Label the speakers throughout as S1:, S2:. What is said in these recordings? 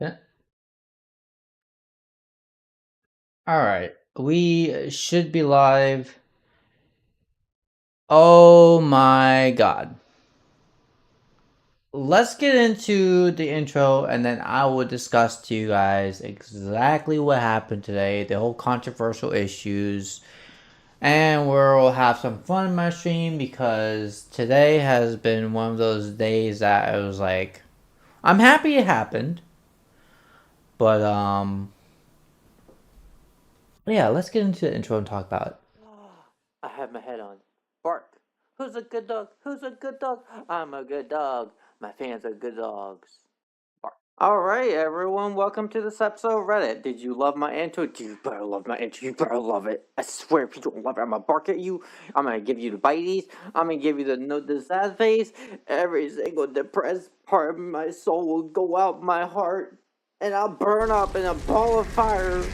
S1: Yeah. All right. We should be live. Oh my god. Let's get into the intro and then I will discuss to you guys exactly what happened today, the whole controversial issues, and we'll have some fun in my stream because today has been one of those days that I was like, I'm happy it happened, but yeah, let's get into the intro and talk about it. I have my head on. Bark. Who's a good dog? Who's a good dog? I'm a good dog. My fans are good dogs. Bark. All right, everyone. Welcome to this episode of Reddit. Did you love my intro? You better love my intro. You better love it. I swear, if you don't love it, I'm gonna bark at you. I'm gonna give you the bites. I'm gonna give you the sad face. Every single depressed part of my soul will go out my heart, and I'll burn up in a ball of fire. Is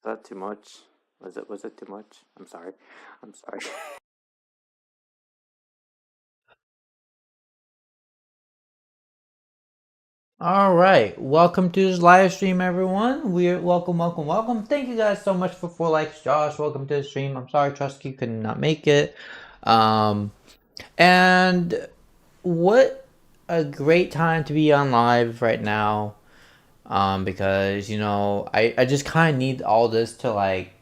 S1: that too much? Was it too much? I'm sorry. I'm sorry. All right, welcome to this live stream, everyone. We're welcome. Thank you guys so much for 4 likes, Josh. Welcome to the stream. I'm sorry, Trusky could not make it. Um, and what a great time to be on live right now. Because I just kind of need all this to like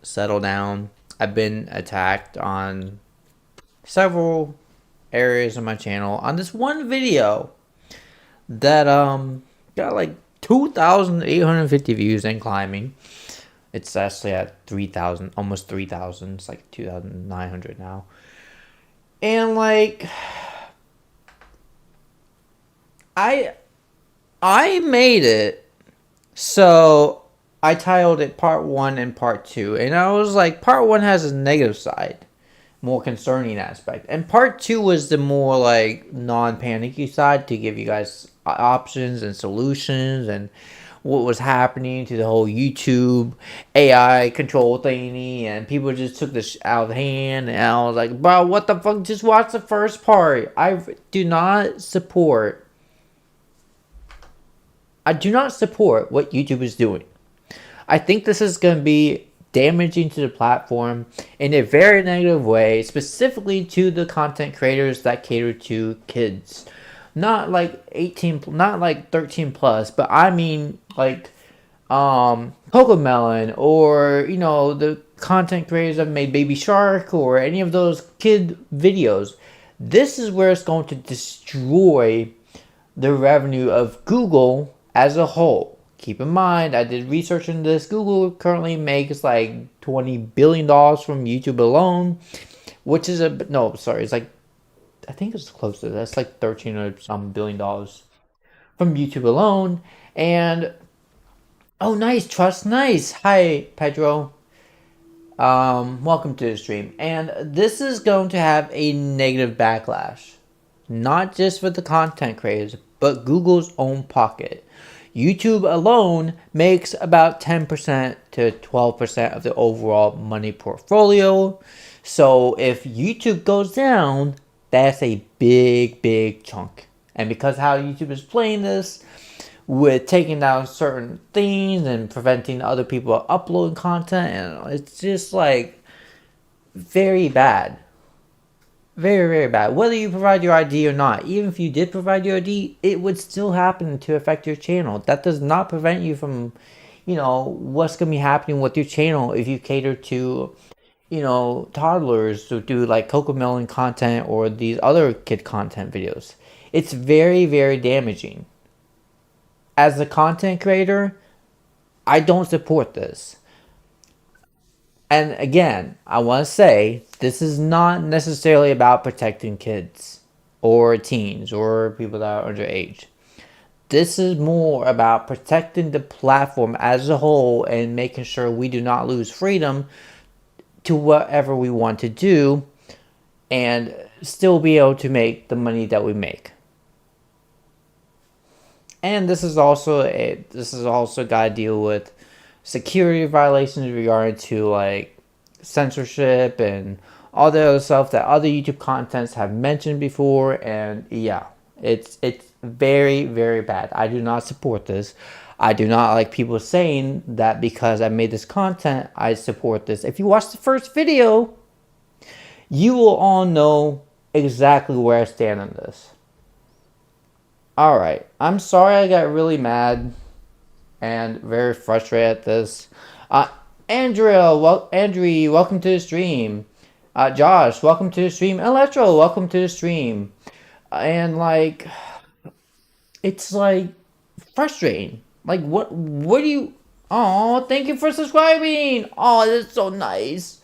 S1: settle down. I've been attacked on several areas of my channel on this one video that got like 2,850 views and climbing. It's actually at 3,000, almost 3,000. It's like 2,900 now. And like I I made it. So I titled it part 1 and part 2. And I was like, part 1 has a negative side, more concerning aspect, and part 2 was the more like non-panicky side to give you guys options and solutions and what was happening to the whole YouTube AI control thingy, and people just took this out of hand, and I was like, bro, what the fuck, just watch the first part. Do not support I do not support what YouTube is doing. I think this is going to be damaging to the platform in a very negative way, specifically to the content creators that cater to kids. Not like 18, not like 13 plus, but I mean like Cocomelon, or the content creators that made Baby Shark or any of those kid videos. This is where it's going to destroy the revenue of Google as a whole. Keep in mind, I did research into this. Google currently makes like $20 billion from YouTube alone, which is no, sorry, it's like, I think it's close to that. That's like 13 or some $billion from YouTube alone. And oh, nice, Trust, nice. Hi, Pedro. Welcome to the stream. And this is going to have a negative backlash, not just for the content creators, but Google's own pocket. YouTube alone makes about 10% to 12% of the overall money portfolio. So if YouTube goes down, that's a big chunk. And because how YouTube is playing this, with taking down certain things and preventing other people uploading content, and it's just like very bad. Very bad. Whether you provide your ID or not, even if you did provide your ID, it would still happen to affect your channel. That does not prevent you from, what's going to be happening with your channel if you cater to, toddlers to do like Cocomelon content or these other kid content videos. It's very damaging. As a content creator, I don't support this. And again, I want to say this is not necessarily about protecting kids or teens or people that are underage. This is more about protecting the platform as a whole and making sure we do not lose freedom to whatever we want to do and still be able to make the money that we make. And this is also got to deal with security violations regarding to like censorship and all the other stuff that other YouTube contents have mentioned before. And yeah, It's very, very bad. I do not support this. I do not like people saying that because I made this content, I support this. If you watch the first video, you will all know exactly where I stand on this. Alright, I'm sorry I got really mad and very frustrated at this. Andrea, Andrew, welcome to the stream. Josh, welcome to the stream. Electro, welcome to the stream. And like, it's like frustrating. Like, what do you? Oh, thank you for subscribing. Oh, that's so nice.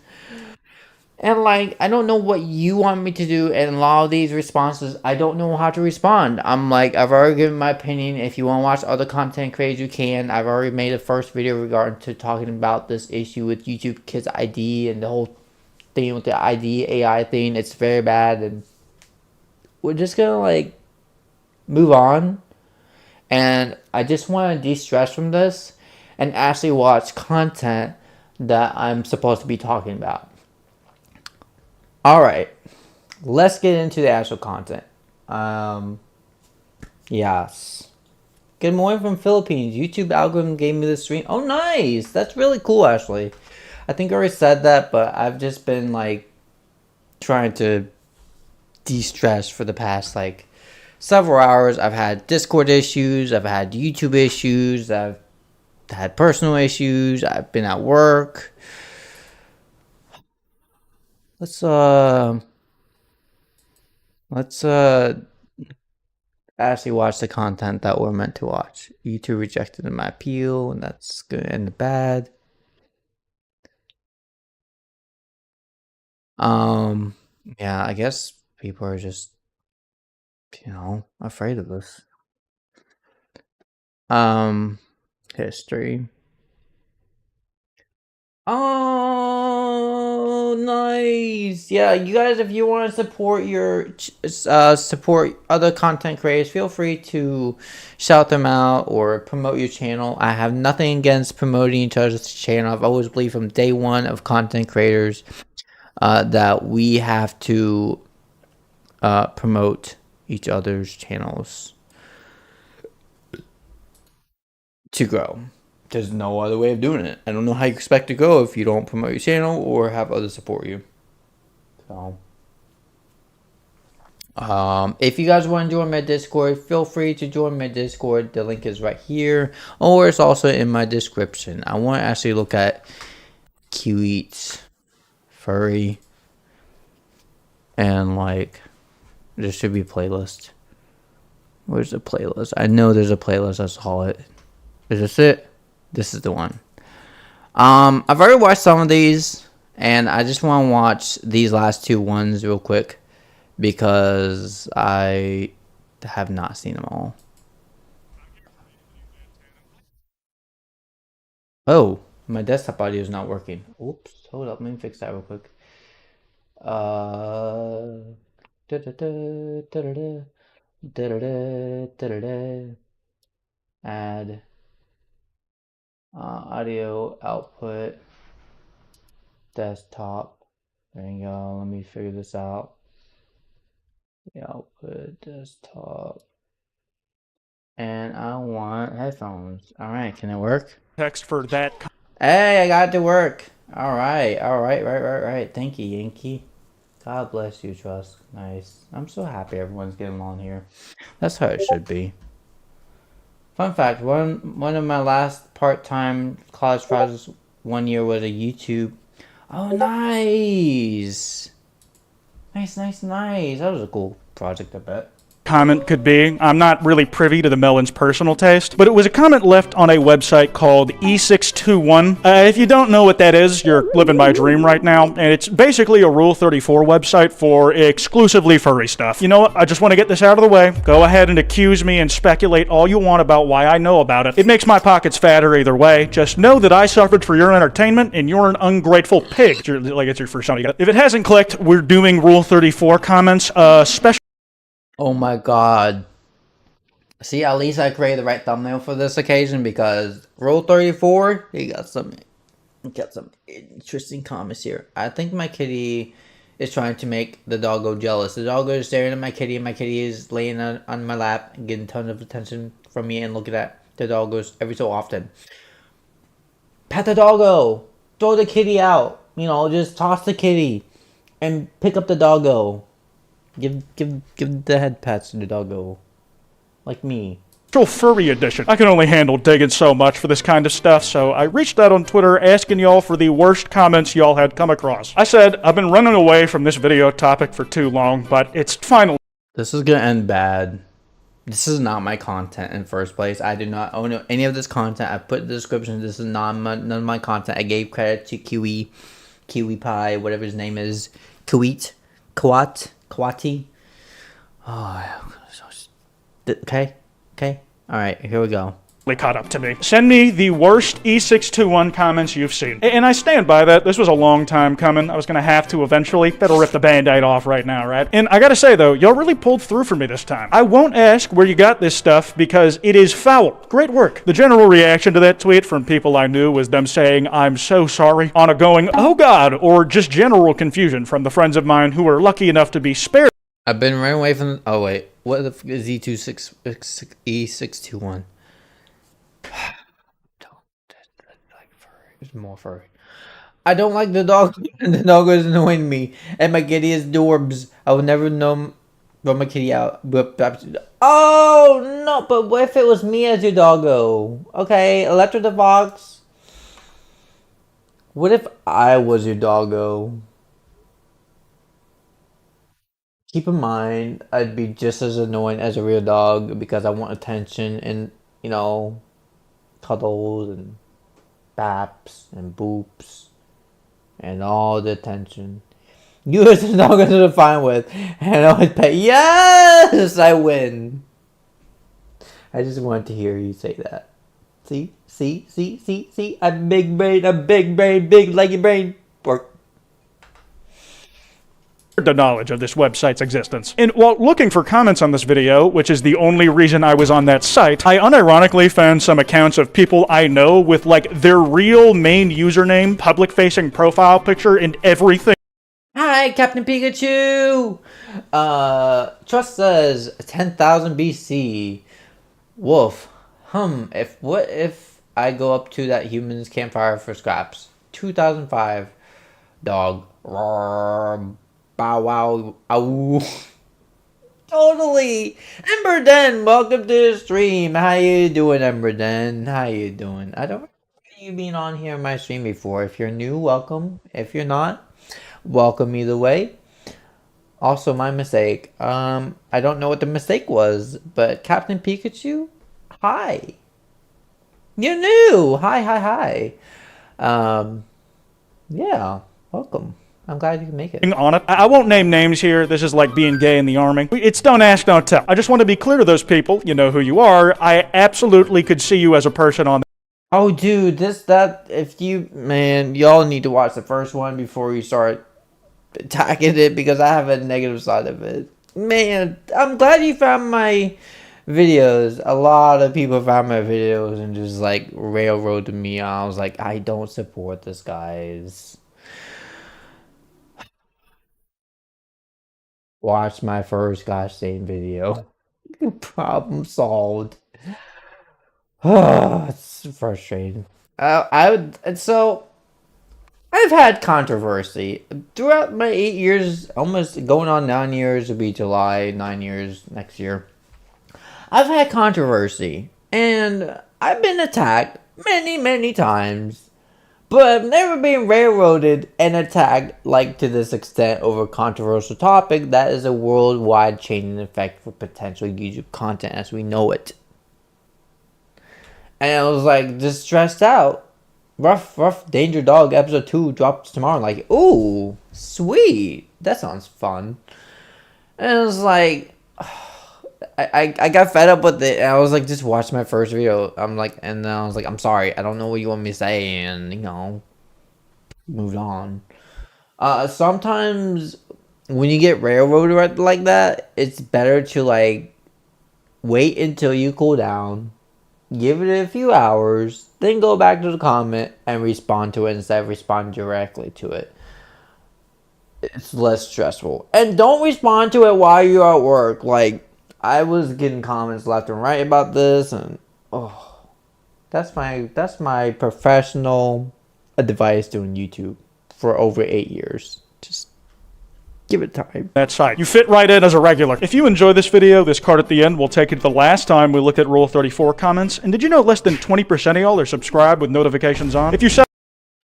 S1: And like, I don't know what you want me to do, and a lot of these responses, I don't know how to respond. I'm like, I've already given my opinion. If you want to watch other content creators, you can. I've already made a first video regarding to talking about this issue with YouTube Kids ID and the whole thing with the ID AI thing. It's very bad, and we're just gonna like move on. And I just want to de-stress from this and actually watch content that I'm supposed to be talking about. Alright, let's get into the actual content. Yes. Good morning from Philippines. YouTube algorithm gave me the stream. Oh, nice. That's really cool, actually. I think I already said that, but I've just been, like, trying to de-stress for the past, like, several hours. I've had Discord issues. I've had YouTube issues. I've had personal issues. I've been at work. Let's actually watch the content that we're meant to watch. YouTube rejected my appeal, and that's good and bad. Yeah, I guess people are just, you know, afraid of this. History. Oh, nice. Yeah, you guys, if you want to support support other content creators, feel free to shout them out or promote your channel. I have nothing against promoting each other's channel. I've always believed from day one of content creators that we have to promote each other's channels to grow. There's no other way of doing it. I don't know how you expect to go if you don't promote your channel or have others support you. So, if you guys want to join my Discord, feel free to join my Discord. The link is right here, or it's also in my description. I want to actually look at Kwite, Furry, and like, there should be a playlist. Where's the playlist? I know there's a playlist. I saw it. Is this it? This is the one. I've already watched some of these, and I just want to watch these last two ones real quick because I have not seen them all. Oh, my desktop audio is not working. Oops, hold up, let me fix that real quick. Da da da da da da da da da. Add audio output desktop. There you go. Let me figure this out. The output desktop. And I want headphones. All right, can it work?
S2: Text for that.
S1: Hey, I got it to work. All right, right. Thank you, Yankee. God bless you, Trust. Nice. I'm so happy everyone's getting along here. That's how it should be. Fun fact, one of my last part-time college projects one year was a YouTube. Oh, nice. Nice. That was a cool project, I bet.
S2: Comment could be. I'm not really privy to the Melon's personal taste, but it was a comment left on a website called E621. If you don't know what that is, you're living my dream right now, and it's basically a Rule 34 website for exclusively furry stuff. You know what? I just want to get this out of the way. Go ahead and accuse me and speculate all you want about why I know about it. It makes my pockets fatter either way. Just know that I suffered for your entertainment, and you're an ungrateful pig. Like it's your first time. If it hasn't clicked, we're doing Rule 34 comments, special.
S1: Oh my god. See, at least I created the right thumbnail for this occasion because Rule 34, he got some interesting comments here. I think my kitty is trying to make the doggo jealous. The doggo is staring at my kitty, and my kitty is laying on my lap and getting tons of attention from me and looking at the doggos every so often. Pet the doggo. Throw the kitty out. You know, just toss the kitty and pick up the doggo. Give the head pats to the doggo. Like me.
S2: Furry edition. I can only handle digging so much for this kind of stuff, so I reached out on Twitter asking y'all for the worst comments y'all had come across. I said, I've been running away from this video topic for too long, but it's finally...
S1: This is gonna end bad. This is not my content in first place. I do not own any of this content. I put in the description. This is none of my content. I gave credit to Kiwi Pie, whatever his name is. Kwite. Oh, okay. Alright, here we go.
S2: Caught up to me. Send me the worst E621 comments you've seen. And I stand by that. This was a long time coming. I was gonna have to eventually. Better rip the band-aid off right now, right? And I gotta say though, y'all really pulled through for me this time. I won't ask where you got this stuff because it is foul. Great work. The general reaction to that tweet from people I knew was them saying, I'm so sorry, on a going, oh god, or just general confusion from the friends of mine who were lucky enough to be spared.
S1: I've been running away from... Oh, wait. What the f is E621? There's more furry. I don't like the dog. The dog is annoying me. And my kitty is dorbs. I would never know run my kitty out. Oh, no. But what if it was me as your doggo? Okay, Electra the Fox. What if I was your doggo? Keep in mind, I'd be just as annoying as a real dog because I want attention and, you know, cuddles and baps and boops and all the attention. You as a dog are fine with, and I would pay. Yes, I win. I just wanted to hear you say that. See? A big brain, big leggy brain. Work.
S2: The knowledge of this website's existence. And while looking for comments on this video, which is the only reason I was on that site, I unironically found some accounts of people I know with like their real main username, public-facing profile picture, and everything.
S1: Hi, Captain Pikachu! Trust says 10,000 BC. Wolf. What if I go up to that human's campfire for scraps? 2005. Dog. Roar. Bow wow. Ow. Totally. Ember Den, welcome to the stream. How you doing, Ember Den? How you doing? I don't remember you being on here in my stream before. If you're new, welcome. If you're not, welcome either way. Also, my mistake. I don't know what the mistake was, but Captain Pikachu, hi. You're new. Hi. Yeah, welcome. I'm glad you can make it.
S2: On it. I won't name names here. This is like being gay in the army. It's don't ask, don't tell. I just want to be clear to those people. You know who you are. I absolutely could see you as a person on.
S1: Oh, dude, man, y'all need to watch the first one before you start attacking it because I have a negative side of it. Man, I'm glad you found my videos. A lot of people found my videos and just like railroaded me. I was like, I don't support this, guys. Watch my first gosh dang video. Problem solved. It's frustrating. I've had controversy throughout my 8 years, almost going on 9 years. It'll be July, 9 years next year. I've had controversy, and I've been attacked many times. But I've never been railroaded and attacked like to this extent over a controversial topic that is a worldwide changing effect for potential YouTube content as we know it. And I was like just stressed out. Rough Danger Dog episode 2 drops tomorrow. Like, ooh, sweet. That sounds fun. And it was like I got fed up with it, and I was like, just watch my first video. And then I was like, I'm sorry, I don't know what you want me to say, and, you know, moved on. Sometimes when you get railroaded like that, it's better to, like, wait until you cool down, give it a few hours, then go back to the comment and respond to it instead of responding directly to it. it's less stressful. And don't respond to it while you're at work. Like, I was getting comments left and right about this, and oh, that's my professional advice doing YouTube for over 8 years. Just give it time.
S2: That site. You fit right in as a regular. If you enjoy this video, this card at the end will take you to the last time we looked at Rule 34 comments. And did you know less than 20% of y'all are subscribed with notifications on? If you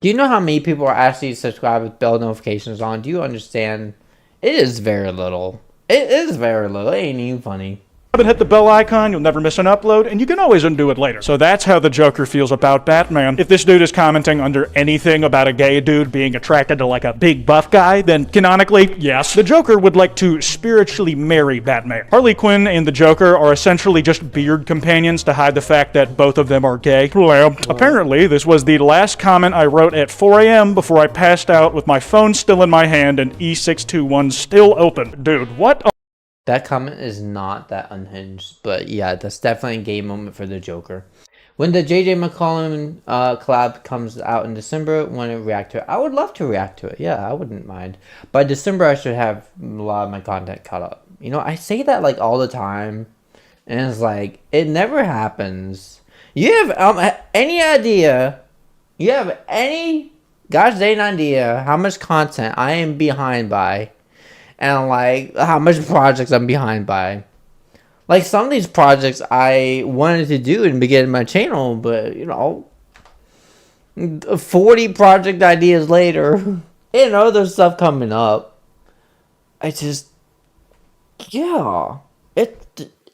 S1: Do you know how many people are actually subscribed with bell notifications on? Do you understand? It is very little. It is very little. It ain't even funny.
S2: hit the bell icon, you'll never miss an upload, and you can always undo it later. So that's how the Joker feels about Batman. If this dude is commenting under anything about a gay dude being attracted to like a big buff guy, then canonically, yes, the Joker would like to spiritually marry Batman. Harley Quinn and the Joker are essentially just beard companions to hide the fact that both of them are gay. Apparently, this was the last comment I wrote at 4 a.m. before I passed out with my phone still in my hand and E621 still open. Dude, what?
S1: That comment is not that unhinged, but yeah, that's definitely a gay moment for the Joker. When the JJ McCollum collab comes out in December, want to react to it? I would love to react to it. Yeah, I wouldn't mind. By December, I should have a lot of my content caught up. You know, I say that like all the time, and it's like, it never happens. You have any idea? You have any gosh dang idea how much content I am behind by? And like how much projects I'm behind by. Like some of these projects I wanted to do in the beginning of my channel, but you know, 40 project ideas later, and other stuff coming up. I just, yeah,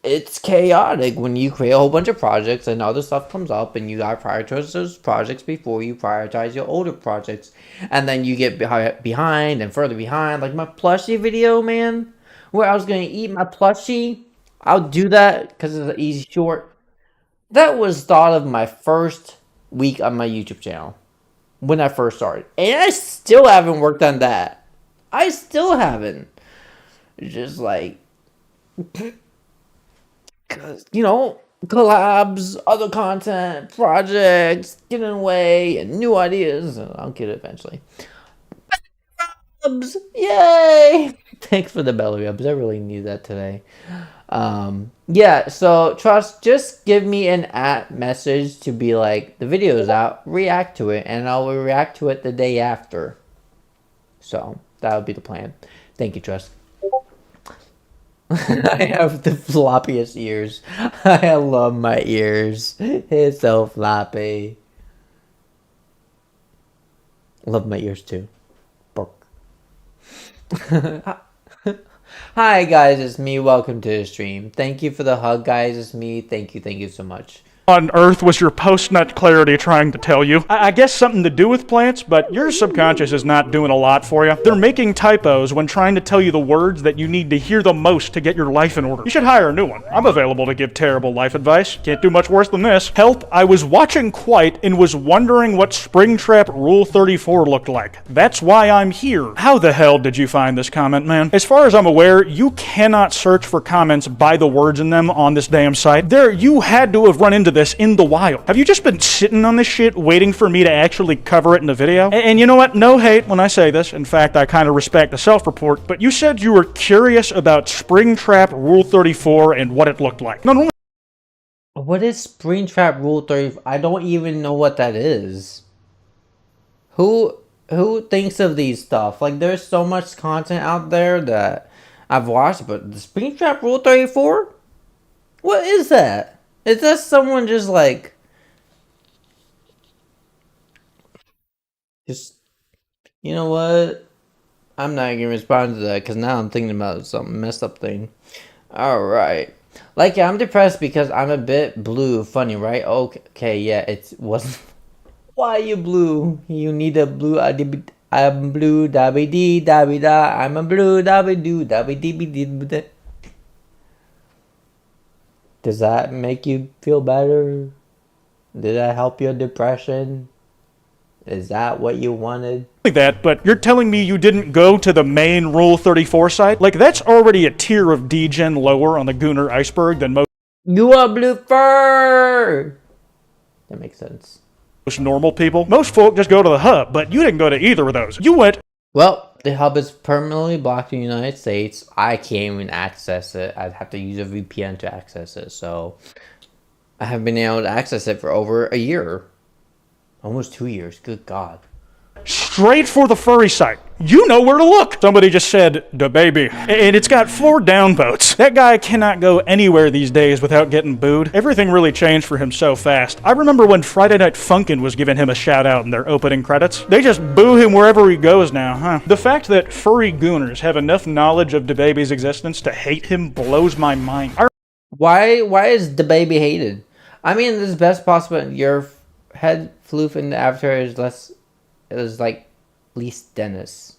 S1: it's chaotic when you create a whole bunch of projects and other stuff comes up, and you gotta prioritize those projects before you prioritize your older projects, and then you get behind and further behind. Like my plushie video, man, where I was gonna eat my plushie. I'll do that because it's an easy short. That was thought of my first week on my YouTube channel when I first started, and I still haven't worked on that. I still haven't. It's just like. Because, you know, collabs, other content, projects, getting away, and new ideas. I'll get it eventually. Belly yay! Thanks for the belly rubs. I really need that today. Yeah, so Trust, just give me an message to be like, the video is out, react to it, and I'll react to it the day after. So, that would be the plan. Thank you, Trust. I have the floppiest ears. I love my ears. It's so floppy. Love my ears too. Bark. Hi guys, it's me. Welcome to the stream. Thank you for the hug, guys. It's me. Thank you so much.
S2: On earth was your post-nut clarity trying to tell you? I guess something to do with plants, but your subconscious is not doing a lot for you. They're making typos when trying to tell you the words that you need to hear the most to get your life in order. You should hire a new one. I'm available to give terrible life advice. Can't do much worse than this. Help, I was watching Kwite and was wondering what Springtrap Rule 34 looked like. That's why I'm here. How the hell did you find this comment, man? As far as I'm aware, you cannot search for comments by the words in them on this damn site. You had to have run into this in the wild. Have you just been sitting on this shit waiting for me to actually cover it in a video? And you know what? No hate when I say this. In fact, I kind of respect the self-report, but you said you were curious about Springtrap Rule 34 and what it looked like. Not only
S1: what is Springtrap Rule 34? I don't even know what that is. Who thinks of these stuff? Like, there's so much content out there that I've watched, but the Springtrap Rule 34? What is that? Is that someone just like... You know what? I'm not gonna respond to that because now I'm thinking about some messed up thing. Alright. Like, yeah, I'm depressed because I'm a bit blue. Funny, right? Okay, yeah, it wasn't... Why are you blue? You need a blue... I'm blue, dabby dee, dabby da. I'm a blue, dabby doo, dabby dee, dee. Does that make you feel better? Did that help your depression? Is that what you wanted?
S2: that, but you're telling me you didn't go to the main Rule 34 site? Like, that's already a tier of degen lower on the Gunnar iceberg than most...
S1: You are blue fur! That makes sense.
S2: Most normal people. Most folk just go to the hub, but you didn't go to either of those. You went
S1: Well, the hub is permanently blocked in the United States. I can't even access it. I'd have to use a VPN to access it. So I haven't been able to access it for over a year. Almost 2 years. Good God.
S2: Straight for the furry site. You know where to look. Somebody just said, "Da baby." And it's got 4 downvotes. That guy cannot go anywhere these days without getting booed. Everything really changed for him so fast. I remember when Friday Night Funkin' was giving him a shout out in their opening credits. They just boo him wherever he goes now, huh? The fact that furry gooners have enough knowledge of Da baby's existence to hate him blows my mind.
S1: Why is the baby hated? I mean, this is best possible. Your head floof in the avatar is less. It was like Lise Dennis.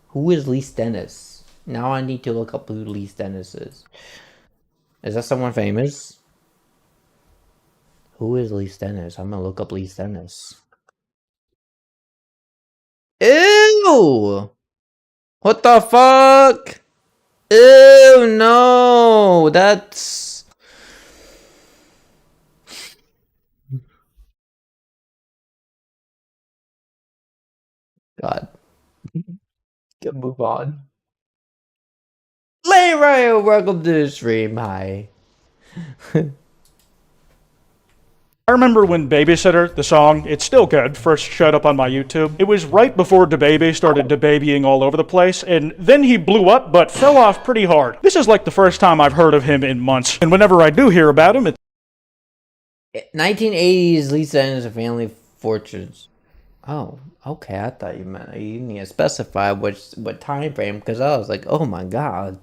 S1: Who is Lise Dennis? Now I need to look up who Lise Dennis is. Is that someone famous? Who is Lise Dennis? I'm gonna look up Lise Dennis. Ew! What the fuck? Ew, no! That's... God. Can move on. Leroy, welcome to the stream. Hi.
S2: I remember when Babysitter, the song, it's still good, first showed up on my YouTube. It was right before DaBaby started DaBabying all over the place, and then he blew up, but fell off pretty hard. This is like the first time I've heard of him in months, and whenever I do hear about him, it's
S1: 1980s Lisa and his family fortunes. Oh, okay. I thought you meant you need to specify what time frame, because I was like, oh my God.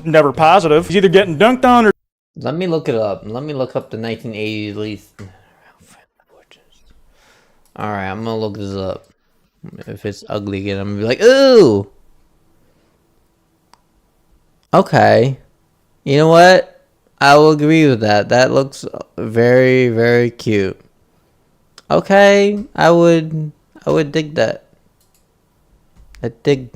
S2: never positive. He's either getting dunked on or...
S1: Let me look it up. Let me look up the 1980s Lisa. Alright, I'm gonna look this up. If it's ugly again, I'm gonna be like, ooh! Okay. You know what? I will agree with that. That looks very, very cute. Okay, I would dig that. I dig.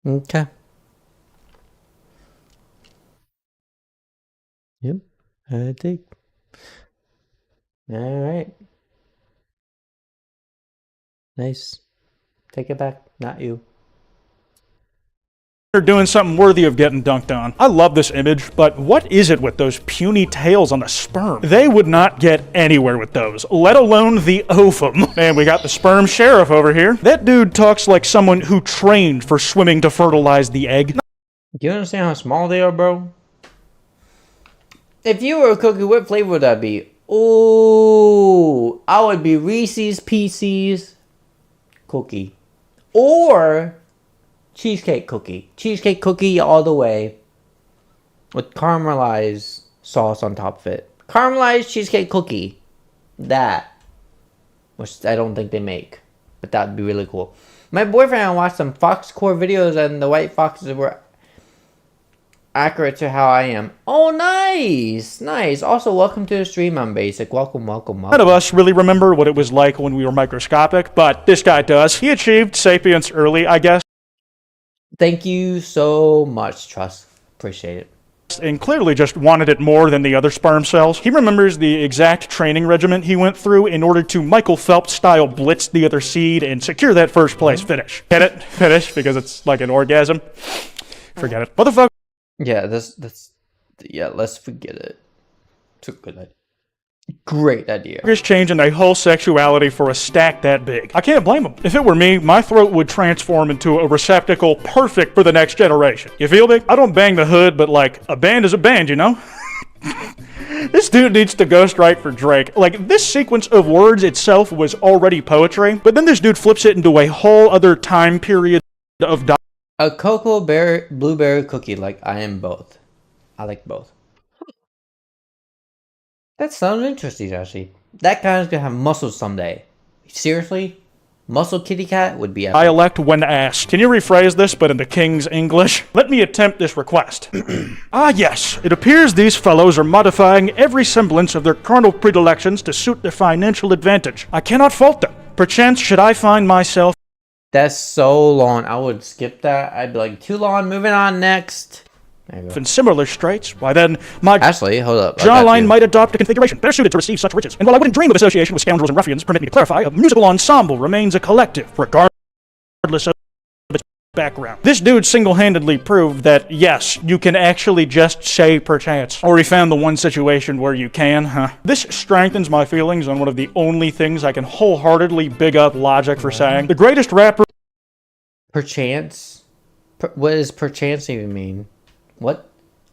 S1: Okay. Yep, I dig. Alright. Nice. Take it back. Not you.
S2: they're doing something worthy of getting dunked on. I love this image, but what is it with those puny tails on the sperm? They would not get anywhere with those, let alone the ovum. Man, we got the sperm sheriff over here. That dude talks like someone who trained for swimming to fertilize the egg.
S1: Do you understand how small they are, bro? If you were a cookie, what flavor would that be? Ooh, I would be Reese's Pieces cookie. Or cheesecake cookie. Cheesecake cookie all the way. With caramelized sauce on top of it. Caramelized cheesecake cookie. That. Which I don't think they make. But that would be really cool. My boyfriend watched some Fox Core videos and the white foxes were accurate to how I am. Oh, nice! Nice. Also, welcome to the stream. I'm Basic. Welcome, welcome, welcome.
S2: None of us really remember what it was like when we were microscopic, but this guy does. He achieved sapience early, I guess.
S1: Thank you so much, Trust. Appreciate it.
S2: And clearly just wanted it more than the other sperm cells. He remembers the exact training regimen he went through in order to Michael Phelps style blitz the other seed and secure that first place finish. Get it? Finish, because it's like an orgasm. Forget it. Motherfucker.
S1: Yeah, yeah, let's forget it. It's a good idea. Great idea.
S2: Just changing their whole sexuality for a stack that big. I can't blame them. If it were me, my throat would transform into a receptacle perfect for the next generation. You feel me? I don't bang the hood, but like, a band is a band, you know? This dude needs to ghostwrite for Drake. Like, this sequence of words itself was already poetry, but then this dude flips it into a whole other time period of
S1: a cocoa berry blueberry cookie. Like, I am both. I like both. That sounds interesting, actually. That guy's gonna have muscles someday. Seriously? Muscle kitty cat would be epic.
S2: dialect when asked. Can you rephrase this, but in the king's English? Let me attempt this request. Ah, yes. It appears these fellows are modifying every semblance of their carnal predilections to suit their financial advantage. I cannot fault them. Perchance should I find myself...
S1: That's so long. I would skip that. I'd be like, too long, moving on next.
S2: in similar straits, why then my
S1: Ashley, hold up.
S2: jawline might adopt a configuration better suited to receive such riches. And while I wouldn't dream of association with scoundrels and ruffians, permit me to clarify, a musical ensemble remains a collective, regardless of its background. This dude single-handedly proved that, yes, you can actually just say perchance. Or he found the one situation where you can, huh? This strengthens my feelings on one of the only things I can wholeheartedly big up Logic for saying. The greatest rapper...
S1: Perchance? What does perchance even mean? What?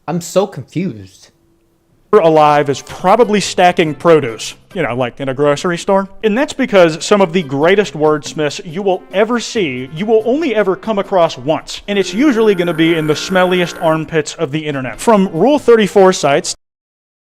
S1: I'm so confused.
S2: Alive is probably stacking produce, you know, like in a grocery store. And that's because some of the greatest wordsmiths you will ever see, you will only ever come across once. And it's usually going to be in the smelliest armpits of the internet. From Rule 34 sites...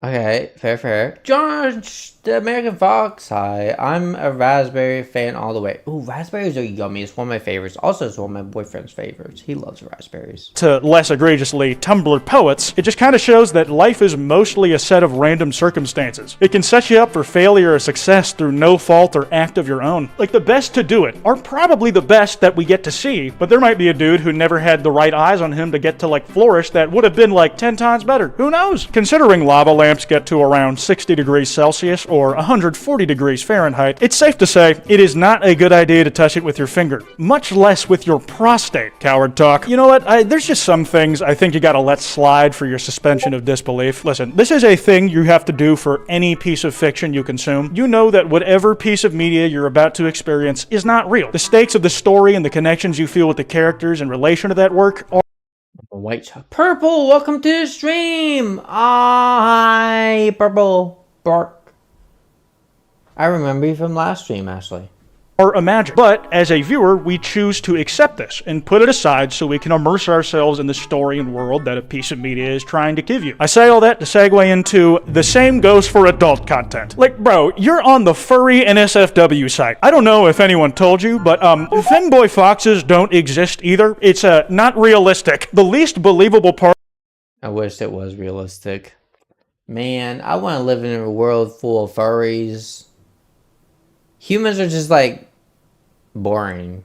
S1: Okay, fair. George, the American Fox. Hi, I'm a raspberry fan all the way. Ooh, raspberries are yummy. It's one of my favorites. Also, it's one of my boyfriend's favorites. He loves raspberries.
S2: To less egregiously, Tumblr poets, it just kind of shows that life is mostly a set of random circumstances. It can set you up for failure or success through no fault or act of your own. Like, the best to do it are probably the best that we get to see, but there might be a dude who never had the right eyes on him to get to, like, flourish that would have been, like, 10 times better. Who knows? Considering lava lamps get to around 60 degrees Celsius or 140 degrees Fahrenheit, it's safe to say it is not a good idea to touch it with your finger, much less with your prostate, coward talk. You know what? There's just some things I think you gotta let slide for your suspension of disbelief. Listen, this is a thing you have to do for any piece of fiction you consume. You know that whatever piece of media you're about to experience is not real. The stakes of the story and the connections you feel with the characters in relation to that work are
S1: White Purple, welcome to the stream. Hi, Purple Bark. I remember you from last stream, Ashley.
S2: imagined. But as a viewer, we choose to accept this and put it aside so we can immerse ourselves in the story and world that a piece of media is trying to give you. I say all that to segue into the same goes for adult content. Like, bro, you're on the furry NSFW site. I don't know if anyone told you, but femboy foxes don't exist either. It's not realistic. The least believable part.
S1: I wish it was realistic. Man, I want to live in a world full of furries. Humans are just like boring,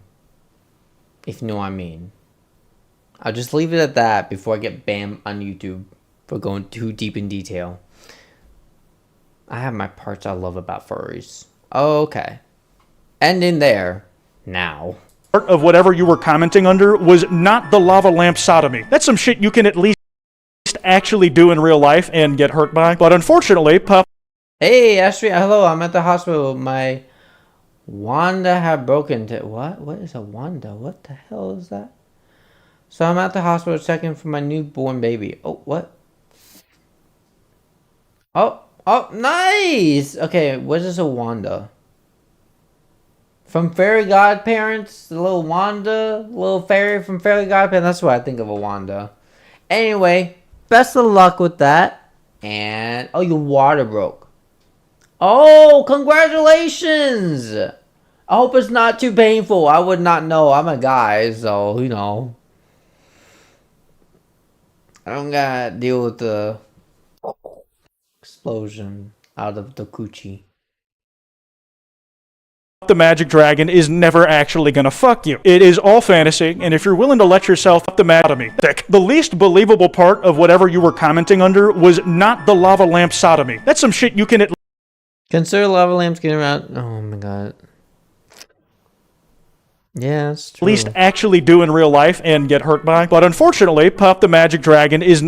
S1: if you know what I mean. I'll just leave it at that before I get banned on YouTube for going too deep in detail. I have my parts I love about furries. Okay. Ending there. Now.
S2: Part of whatever you were commenting under was not the lava lamp sodomy. That's some shit you can at least actually do in real life and get hurt by. But unfortunately,
S1: Hey, Astrid, hello, I'm at the hospital. My Wanda had broken to what? What is a Wanda? What the hell is that? So I'm at the hospital checking for my newborn baby. Oh, what? Oh, nice! Okay, what is a Wanda? From Fairy Godparents? The little Wanda? Little fairy from Fairy Godparents? That's what I think of a Wanda. Anyway, best of luck with that. And, oh, your water broke. Oh, congratulations! I hope it's not too painful. I would not know. I'm a guy, so, you know. I don't gotta deal with the explosion out of the coochie.
S2: The magic dragon is never actually gonna fuck you. It is all fantasy, and if you're willing to let yourself up the sodomy, the least believable part of whatever you were commenting under was not the lava lamp sodomy. That's some shit you can at
S1: Consider lava lamps getting around. Oh my god. Yeah, that's true.
S2: least actually do in real life and get hurt by. But unfortunately, Puff the Magic Dragon is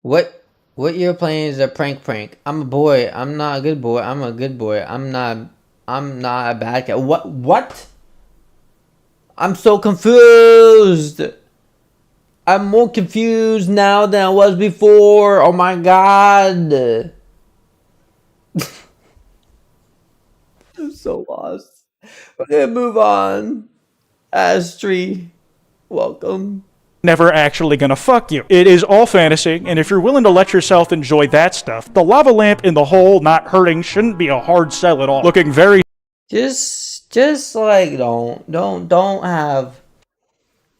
S1: What you're playing is a prank. I'm a boy. I'm not a good boy. I'm a good boy. I'm not a bad guy. What? I'm so confused. I'm more confused now than I was before. Oh my god. I'm so lost. We're gonna move on. Astri, welcome.
S2: never actually gonna fuck you. It is all fantasy, and if you're willing to let yourself enjoy that stuff, the lava lamp in the hole not hurting shouldn't be a hard sell at all. Looking very
S1: Just like don't have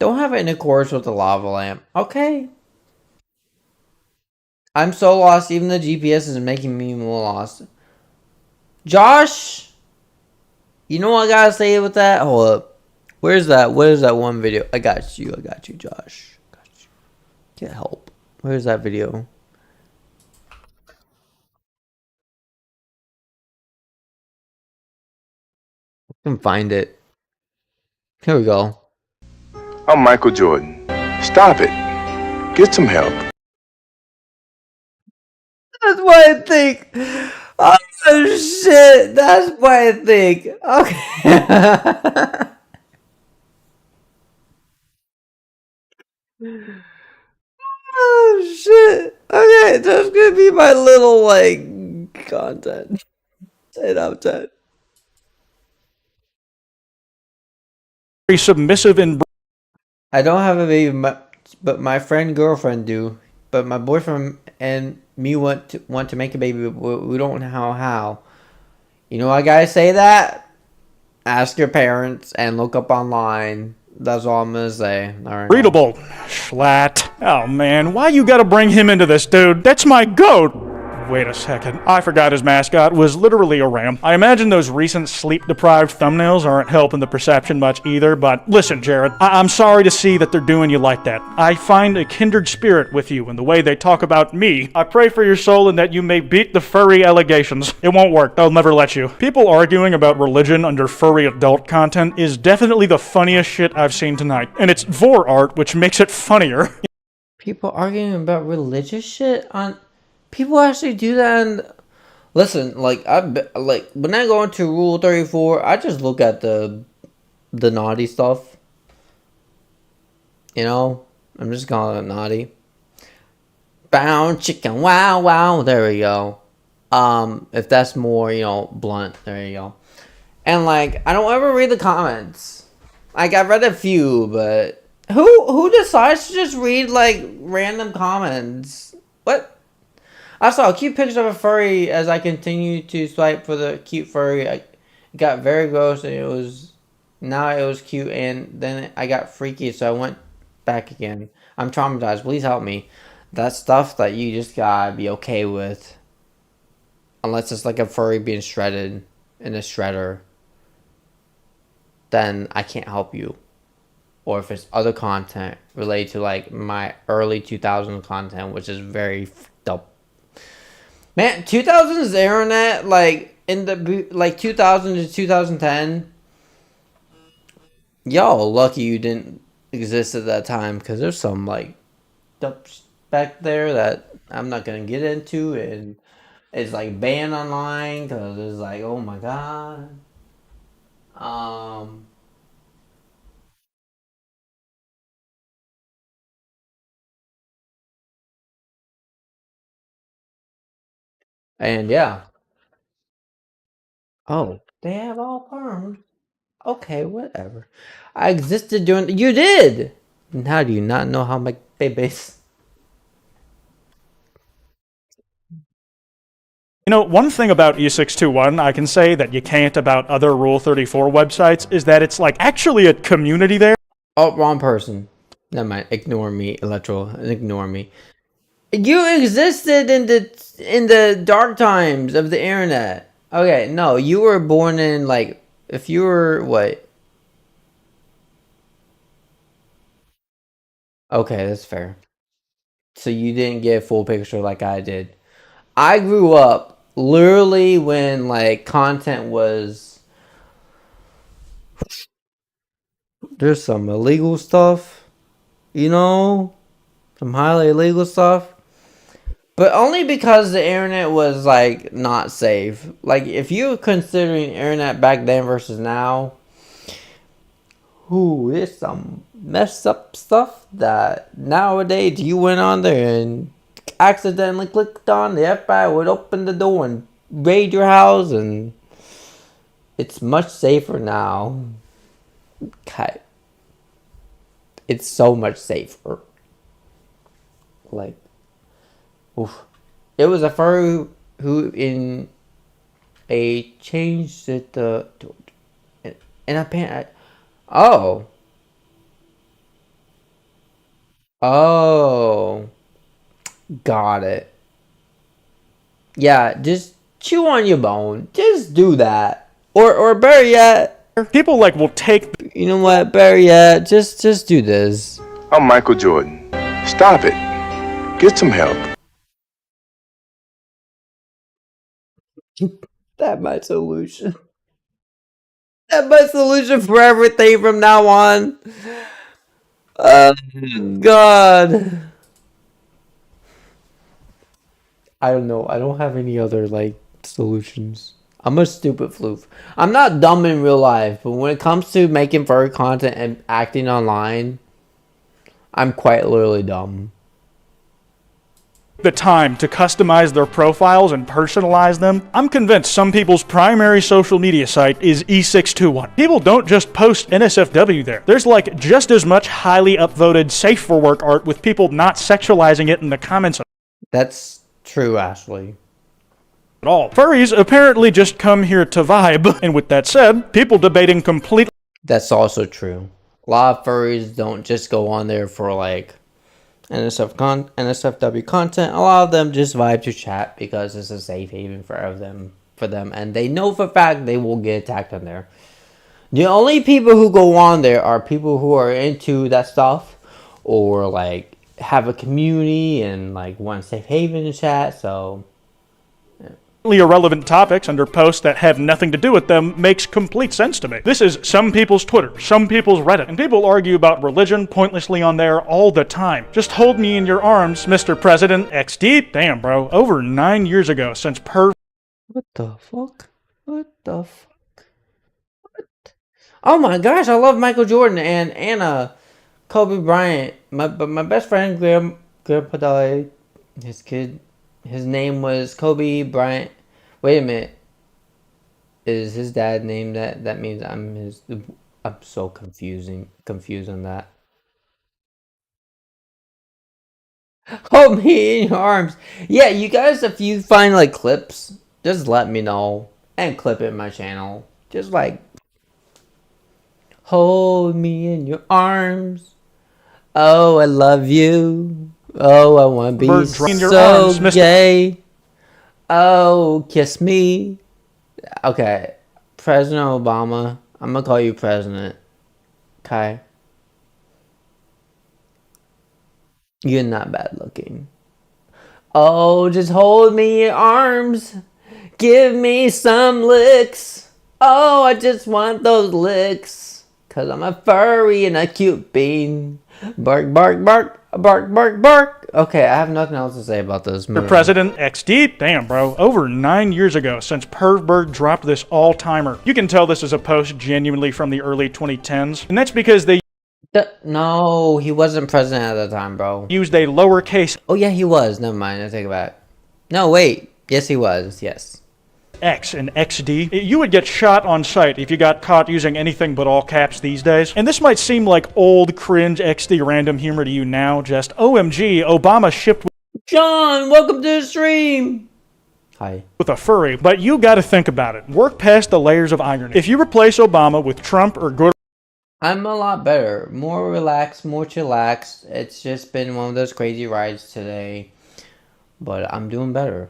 S1: intercourse with the lava lamp, okay? I'm so lost. Even the GPS is making me more lost. Josh, you know what I gotta say with that? Hold up. Where's that? What is that one video? I got you, Josh. Got you. Get help. Where's that video? I can find it. Here we go.
S3: I'm Michael Jordan. Stop it. Get some help.
S1: That's what I think. Oh shit! That's what I think. Okay. Oh shit! Okay, that's gonna be my little like content. 10 out of 10.
S2: Very submissive and
S1: I don't have a baby, but my friend girlfriend do. But my boyfriend and me want to make a baby. But we don't know how. You know why guys say that? Ask your parents and look up online. That's all I'm gonna say. All right.
S2: readable. Schlatt. Oh man, why you gotta bring him into this, dude? That's my goat! Wait a second. I forgot his mascot was literally a ram. I imagine those recent sleep-deprived thumbnails aren't helping the perception much either, but listen, Jared, I'm sorry to see that they're doing you like that. I find a kindred spirit with you in the way they talk about me. I pray for your soul and that you may beat the furry allegations. It won't work. They'll never let you. People arguing about religion under furry adult content is definitely the funniest shit I've seen tonight. And it's vor art, which makes it funnier.
S1: People arguing about religious shit on. People actually do that. And listen, like when I go into Rule 34, I just look at the naughty stuff. You know, I'm just calling it naughty. Bound chicken, wow, wow. There we go. If that's more, blunt, there you go. And like, I don't ever read the comments. Like, I've read a few, but who decides to just read like random comments? What? I saw a cute picture of a furry as I continued to swipe for the cute furry. I got very gross and it was cute, and then I got freaky, so I went back again. I'm traumatized. Please help me. That's stuff that you just gotta be okay with. Unless it's like a furry being shredded in a shredder. Then I can't help you. Or if it's other content related to like my early 2000s content, which is very fucked up. Man, 2000s internet, like in the 2000 to 2010, y'all lucky you didn't exist at that time, because there's some like stuff back there that I'm not gonna get into, and it's like banned online because it's like, oh my god. And yeah. Oh, they have all perms. Okay, whatever. I existed during. You did. And how do you not know how my babies?
S2: You know, one thing about E621 I can say that you can't about other Rule 34 websites is that it's like actually a community there.
S1: Oh, wrong person. Never mind. Ignore me, Electro. Ignore me. You existed in the dark times of the internet. Okay, no, you were born in like, if you were what? Okay, that's fair. So you didn't get a full picture like I did. I grew up literally when like content was. There's some illegal stuff, some highly illegal stuff. But only because the internet was like not safe. Like, if you're considering internet back then versus now, there's some messed up stuff that nowadays you went on there and accidentally clicked on, the FBI would open the door and raid your house, and it's much safer now. Okay. It's so much safer. Like, oof. It was a furry who in a changed it and a pan. Oh. Oh. Got it. Yeah, just chew on your bone. Just do that. Or better yet.
S2: People like will take.
S1: You know what? Better yet. Just do this.
S3: I'm Michael Jordan. Stop it. Get some help.
S1: That's my solution. That's my solution for everything from now on. Oh, God. I don't know. I don't have any other, like, solutions. I'm a stupid floof. I'm not dumb in real life, but when it comes to making furry content and acting online, I'm quite literally dumb.
S2: The time to customize their profiles and personalize them, I'm convinced some people's primary social media site is E621. People don't just post NSFW there. There's like just as much highly upvoted safe for work art with people not sexualizing it in the comments
S1: That's true, Ashley.
S2: at all. Furries apparently just come here to vibe, and with that said, people debating completely
S1: That's also true. A lot of furries don't just go on there for like NSFW content. A lot of them just vibe to chat because it's a safe haven for them, and they know for a fact they will get attacked on there. The only people who go on there are people who are into that stuff or like have a community and like want safe haven to chat. So
S2: irrelevant topics under posts that have nothing to do with them makes complete sense to me. This is some people's Twitter, some people's Reddit, and people argue about religion pointlessly on there all the time. Just hold me in your arms, Mr. President XD. Damn, bro. Over 9 years ago since
S1: what the fuck? What the fuck? What? Oh my gosh, I love Michael Jordan and Anna, Kobe Bryant. My best friend Grandpa died. His name was Kobe Bryant. Wait a minute. Is his dad named that? That means I'm so confused on that. Hold me in your arms. Yeah, you guys, if you find like clips, just let me know and clip it in my channel. Just like hold me in your arms. Oh, I love you. Oh, I want to be so gay. Oh, kiss me. Okay, President Obama. I'm gonna call you President. Okay. You're not bad looking. Oh, just hold me in your arms. Give me some licks. Oh, I just want those licks. Cause I'm a furry and a cute bean. Bark, bark, bark. Bark, bark, bark. Okay, I have nothing else to say about this movie.
S2: President XD. Damn, bro. Over 9 years ago since Pervberg dropped this all-timer. You can tell this is a post genuinely from the early 2010s, and that's because they
S1: no, he wasn't president at the time, bro.
S2: Used a lowercase.
S1: Oh yeah, he was. Never mind. I take it back. No, wait. Yes, he was. Yes.
S2: X and XD. You would get shot on sight if you got caught using anything but all caps these days. And this might seem like old, cringe XD random humor to you now, just OMG, Obama shipped
S1: John, welcome to the stream! Hi.
S2: With a furry, but you gotta think about it. Work past the layers of irony. If you replace Obama with Trump or good
S1: I'm a lot better. More relaxed, more chillaxed. It's just been one of those crazy rides today. But I'm doing better.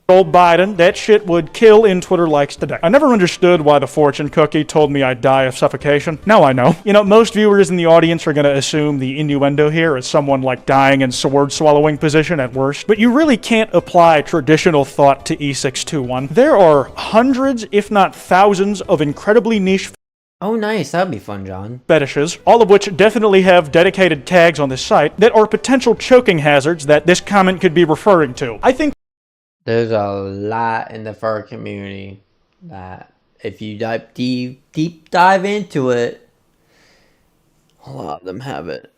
S2: old Biden, that shit would kill in Twitter likes today. I never understood why the fortune cookie told me I'd die of suffocation. Now I know. You know, most viewers in the audience are gonna assume the innuendo here is someone like dying in sword swallowing position at worst, but you really can't apply traditional thought to E621. There are hundreds, if not thousands, of incredibly niche
S1: Oh nice, that'd be fun, John.
S2: fetishes, all of which definitely have dedicated tags on this site, that are potential choking hazards that this comment could be referring to. I think
S1: there's a lot in the fur community that if you deep dive into it, a lot of them have it.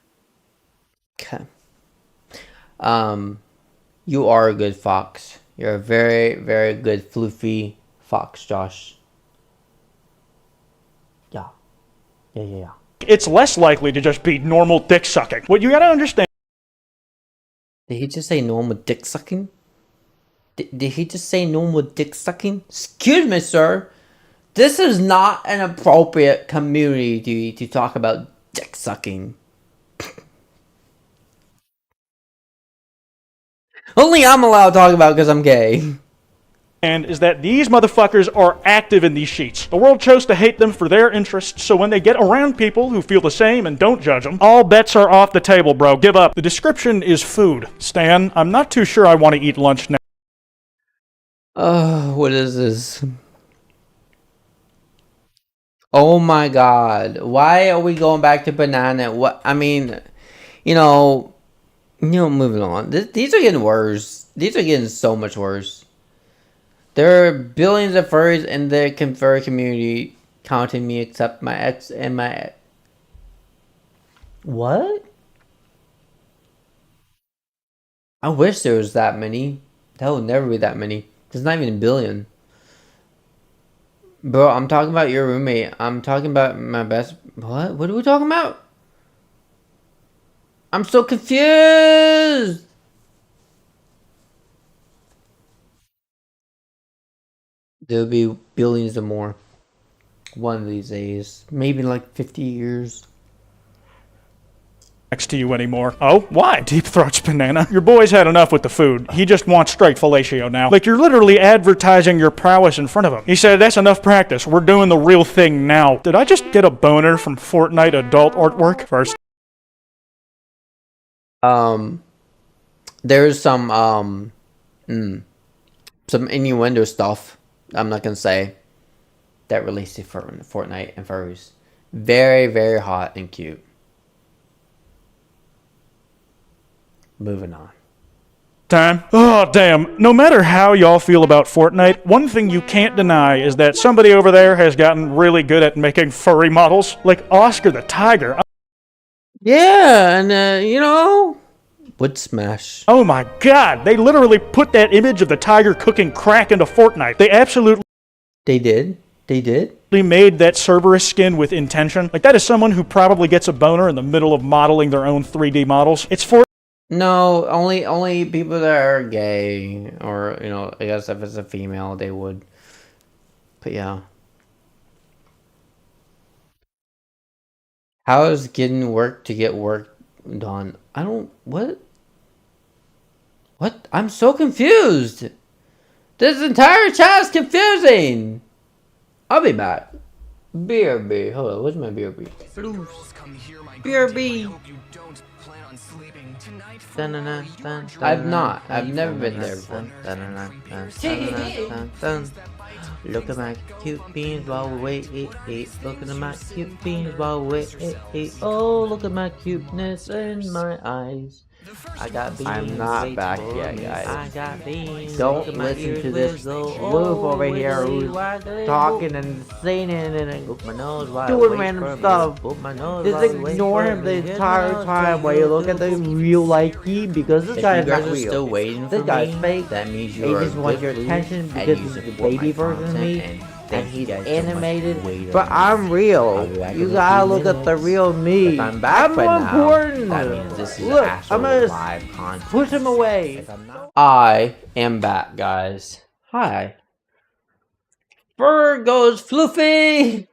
S1: Okay. You are a good fox. You're a very, very good floofy fox, Josh. Yeah.
S2: it's less likely to just be normal dick sucking. What you gotta understand
S1: Did he just say normal dick sucking? Did he just say normal dick sucking? Excuse me, sir. This is not an appropriate community to talk about dick sucking. Only I'm allowed to talk about because I'm gay.
S2: is that these motherfuckers are active in these sheets. The world chose to hate them for their interests, so when they get around people who feel the same and don't judge them, all bets are off the table, bro. Give up. The description is food. Stan, I'm not too sure I want to eat lunch now.
S1: What is this? Oh my god. Why are we going back to banana? What I mean, moving on. These are getting worse. These are getting so much worse. There are billions of furries in the furry community, counting me except my ex and my... What? I wish there was that many. That would never be that many. There's not even a billion. Bro, I'm talking about your roommate. I'm talking about my best... What? What are we talking about? I'm so confused! There'll be billions or more. One of these days. Maybe in like 50 years.
S2: Next to you anymore. Oh, why? Deep throats, banana. Your boy's had enough with the food. He just wants straight fellatio now. Like, you're literally advertising your prowess in front of him. He said, that's enough practice. We're doing the real thing now. Did I just get a boner from Fortnite adult artwork? First.
S1: There's some innuendo stuff I'm not gonna say that relates to Fortnite and furries. Very, very hot and cute. Moving on.
S2: Time. Oh, damn. No matter how y'all feel about Fortnite, one thing you can't deny is that somebody over there has gotten really good at making furry models. Like Oscar the Tiger.
S1: Yeah, and would smash.
S2: Oh my god, they literally put that image of the tiger cooking crack into Fortnite. They absolutely...
S1: They did? They did?
S2: They made that Cerberus skin with intention. Like, that is someone who probably gets a boner in the middle of modeling their own 3D models. It's for...
S1: No, only people that are gay, or, I guess if it's a female, they would. But yeah. How is getting work to get work done? I don't... What? What? I'm so confused. This entire chat is confusing. I'll be back. BRB. Hold on. Where's my BRB? BRB. I've not. I've never been there before. Look at my cute beans while we wait. Look at my cute beans while we wait. Oh, look at my cuteness in my eyes. I got beans. I'm not back yet, guys. I got beans. Don't listen to this floof over here who's talking and singing and doing random stuff. Just ignore him the entire time while you look at the real Likey, because this guy is not real. This guy's fake. That means he just wants your attention because he's the baby version of me. And he's animated, but I'm real. You gotta look at the real me. I'm important. That means this is look, I'm gonna push him away. I am back, guys. Hi. Fur goes floofy.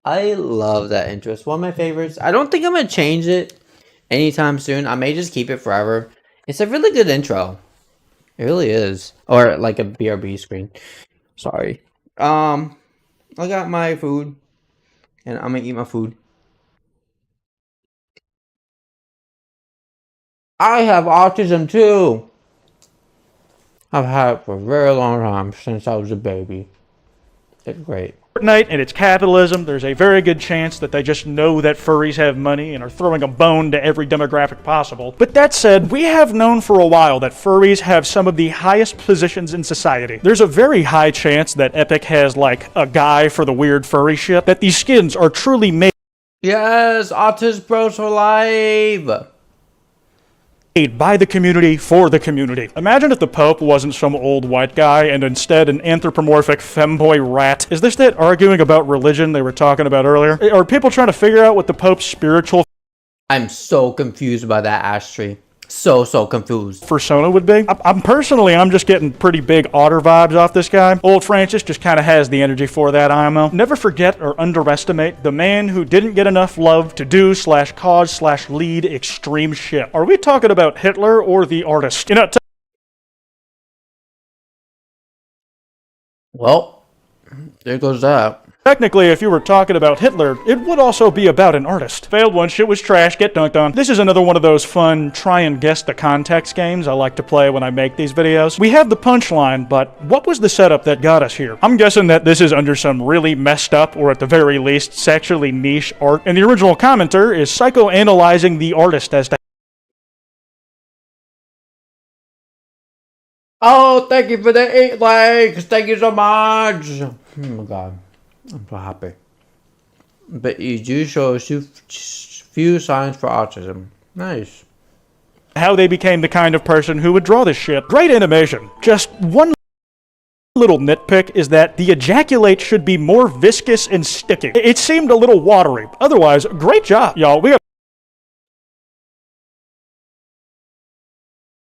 S1: I love that intro. It's one of my favorites. I don't think I'm gonna change it anytime soon. I may just keep it forever. It's a really good intro. It really is. Or like a BRB screen. Sorry. I got my food, and I'm gonna eat my food. I have autism too. I've had it for a very long time, since I was a baby. It's great.
S2: Fortnite and its capitalism, there's a very good chance that they just know that furries have money and are throwing a bone to every demographic possible. But that said, we have known for a while that furries have some of the highest positions in society. There's a very high chance that Epic has, like, a guy for the weird furry shit, that these skins are truly made.
S1: Yes, Autism Bros for life!
S2: By the community, for the community. Imagine if the Pope wasn't some old white guy and instead an anthropomorphic femboy rat. Is this that arguing about religion they were talking about earlier? Are people trying to figure out what the Pope's spiritual...
S1: I'm so confused by that ashtray. So confused.
S2: Persona would be? I'm just getting pretty big otter vibes off this guy. Old Francis just kind of has the energy for that IMO. Never forget or underestimate the man who didn't get enough love to do / cause / lead extreme shit. Are we talking about Hitler or the artist?
S1: Well, there goes that.
S2: Technically, if you were talking about Hitler, it would also be about an artist. Failed one, shit was trash, get dunked on. This is another one of those fun try and guess the context games I like to play when I make these videos. We have the punchline, but what was the setup that got us here? I'm guessing that this is under some really messed up, or at the very least, sexually niche art, and the original commenter is psychoanalyzing the artist as to
S1: Oh, thank you for the 8 likes. Thank you so much. Oh my god. I'm so happy. But you do show few signs for autism. Nice.
S2: how they became the kind of person who would draw this shit. Great animation. Just one little nitpick is that the ejaculate should be more viscous and sticky. It seemed a little watery. Otherwise, great job, y'all. We got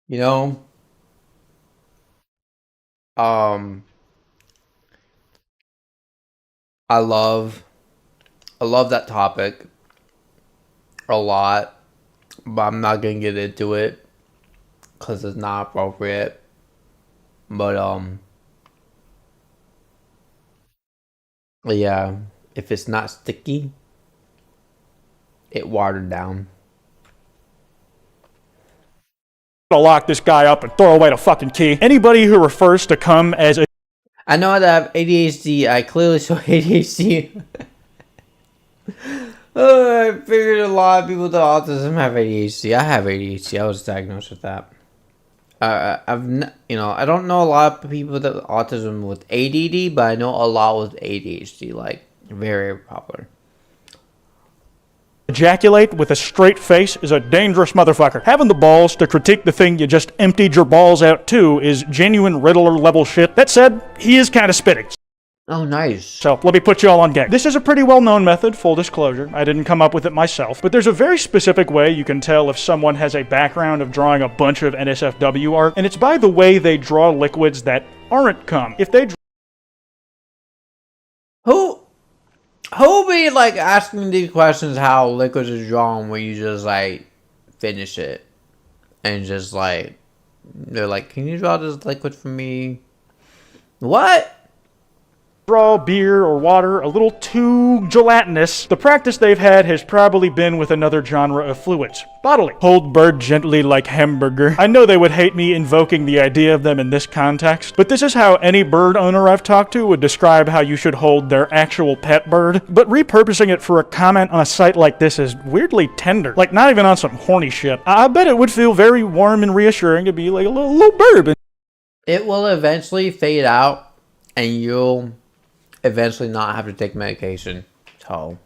S1: You know, I love that topic a lot, but I'm not gonna get into it because it's not appropriate. But yeah, if it's not sticky, it watered down.
S2: to lock this guy up and throw away the fucking key. Anybody who refers to cum as a
S1: I know that I have ADHD. I clearly show ADHD. I figured a lot of people with autism have ADHD. I have ADHD. I was diagnosed with that. I don't know a lot of people with autism with ADD, but I know a lot with ADHD. Like, very popular.
S2: ejaculate with a straight face is a dangerous motherfucker. Having the balls to critique the thing you just emptied your balls out to is genuine Riddler level shit. That said, he is kind of spitting.
S1: Oh, nice.
S2: So, let me put you all on game. This is a pretty well-known method, full disclosure. I didn't come up with it myself, but there's a very specific way you can tell if someone has a background of drawing a bunch of NSFW art, and it's by the way they draw liquids that aren't cum. If they
S1: Who be like asking these questions how liquids is drawn when you just like finish it and just like they're like, can you draw this liquid for me? What?
S2: draw beer or water a little too gelatinous, the practice they've had has probably been with another genre of fluids. Bodily. Hold bird gently like hamburger. I know they would hate me invoking the idea of them in this context, but this is how any bird owner I've talked to would describe how you should hold their actual pet bird. But repurposing it for a comment on a site like this is weirdly tender. Like, not even on some horny shit. I bet it would feel very warm and reassuring to be like a little bird.
S1: It will eventually fade out and you'll eventually not have to take medication. So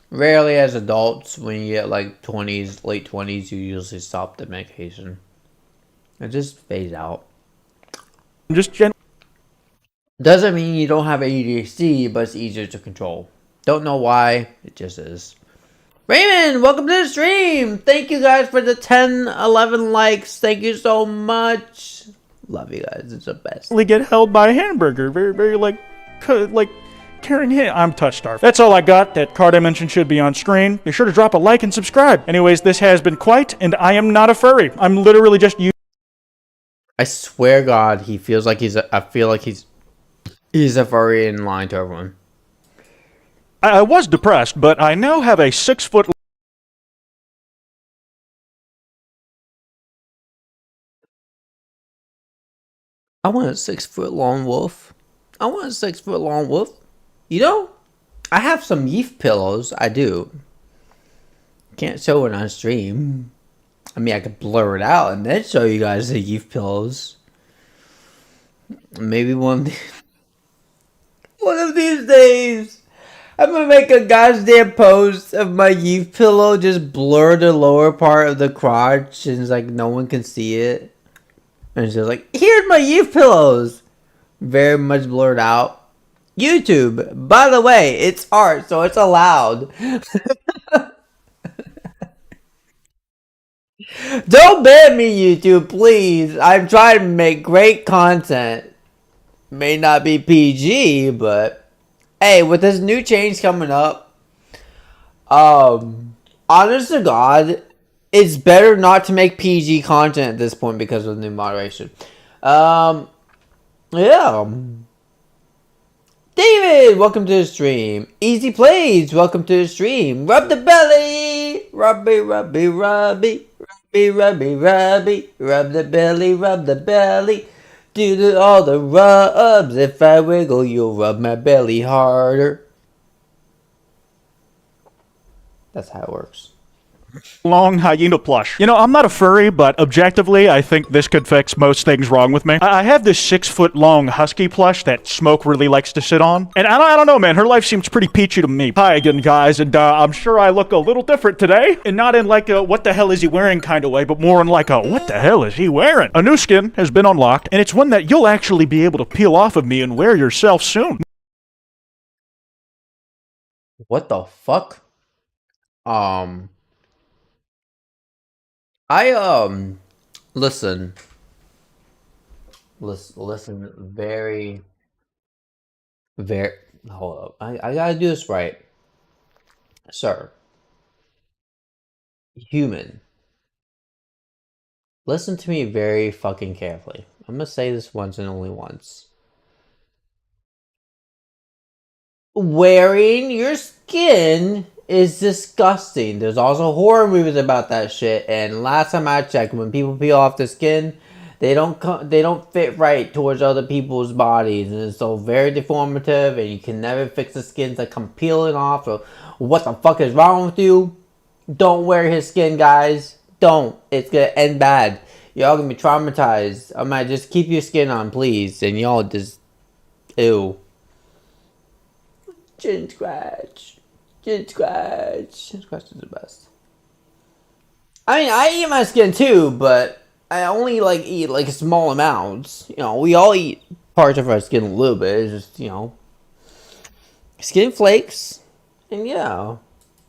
S1: rarely as adults, when you get like 20s, late 20s, you usually stop the medication. It just fades out.
S2: Just
S1: Doesn't mean you don't have ADHD, but it's easier to control. Don't know why, it just is. Raymond, welcome to the stream. Thank you guys for the 10, 11 likes. Thank you so much. Love you guys. It's the best.
S2: get held by a hamburger. Very, very like caring hit. I'm touch starved. That's all I got. That card I mentioned should be on screen. Be sure to drop a like and subscribe. Anyways, this has been Kwite, and I am not a furry. I'm literally just you.
S1: I swear God, he feels like I feel like he's a furry and lying to everyone.
S2: I was depressed, but I now have a 6-foot
S1: I want a 6-foot long wolf. I want a 6-foot long wolf. You know, I have some Yeef pillows. I do. Can't show it on stream. I mean, I could blur it out and then show you guys the Yeef pillows. Maybe one of these days, I'm gonna make a goddamn post of my Yeef pillow, just blur the lower part of the crotch, and it's like no one can see it. And it's just like, here's my Yeef pillows. Very much blurred out. YouTube, by the way, it's art, so it's allowed. Don't ban me, YouTube, please. I'm trying to make great content. May not be PG, but hey, with this new change coming up, honest to God, it's better not to make PG content at this point because of the new moderation. Yeah. David, welcome to the stream. Easy Plays, welcome to the stream. Rub the belly. Rubby, rubby, rubby. Rubby, rubby, rubby. Rub the belly, rub the belly. Do all the rubs. If I wiggle, you'll rub my belly harder. That's how it works.
S2: Long hyena plush. You know, I'm not a furry, but objectively, I think this could fix most things wrong with me. I have this 6-foot long husky plush that Smoke really likes to sit on. And I don't know, man, her life seems pretty peachy to me. Hi again, guys, and I'm sure I look a little different today. And not in like a what the hell is he wearing kind of way, but more in like a what the hell is he wearing? A new skin has been unlocked, and it's one that you'll actually be able to peel off of me and wear yourself soon.
S1: What the fuck? Listen. Listen very, hold up. I gotta do this right. Sir. Human. Listen to me very fucking carefully. I'm gonna say this once and only once. Wearing your skin is disgusting. There's also horror movies about that shit. And last time I checked, when people peel off the skin, they don't fit right towards other people's bodies, and it's so very deformative. And you can never fix the skins that come peeling off. So what the fuck is wrong with you? Don't wear his skin, guys. Don't. It's gonna end bad. Y'all gonna be traumatized. I might just keep your skin on, please. And y'all just, ew. Chin scratch. Chin scratch. Chin scratch is the best. I mean, I eat my skin too, but I only eat small amounts. You know, we all eat parts of our skin a little bit. It's just, you know, skin flakes. And yeah.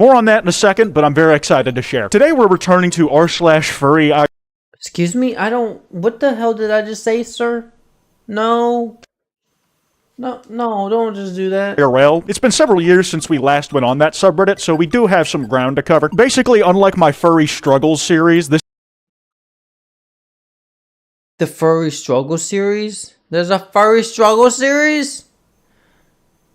S2: More on that in a second, but I'm very excited to share. Today we're returning to r/furry.
S1: Excuse me? What the hell did I just say, sir? No. No, don't just do that.
S2: IRL. It's been several years since we last went on that subreddit, so we do have some ground to cover. Basically, unlike my Furry Struggles series, this
S1: The Furry Struggle series? There's a Furry Struggle series?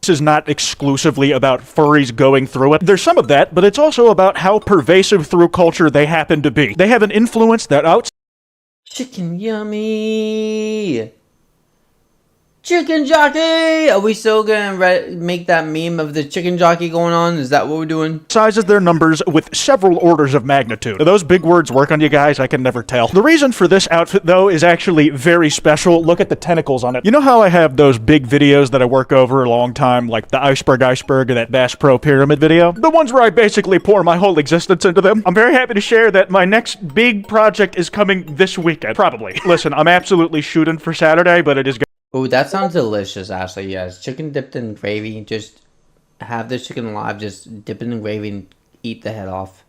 S2: is not exclusively about furries going through it. There's some of that, but it's also about how pervasive through culture they happen to be. They have an influence that
S1: Chicken yummy! Chicken jockey! Are we still gonna make that meme of the chicken jockey going on? Is that what we're doing?
S2: sizes their numbers with several orders of magnitude. Do those big words work on you guys? I can never tell. The reason for this outfit, though, is actually very special. Look at the tentacles on it. You know how I have those big videos that I work over a long time, like the iceberg or that Bass Pro Pyramid video? The ones where I basically pour my whole existence into them? I'm very happy to share that my next big project is coming this weekend. Probably. Listen, I'm absolutely shooting for Saturday, but it is
S1: Oh, that sounds delicious, Ashley. Yes, chicken dipped in gravy. Just have the chicken alive, just dip it in gravy and eat the head off.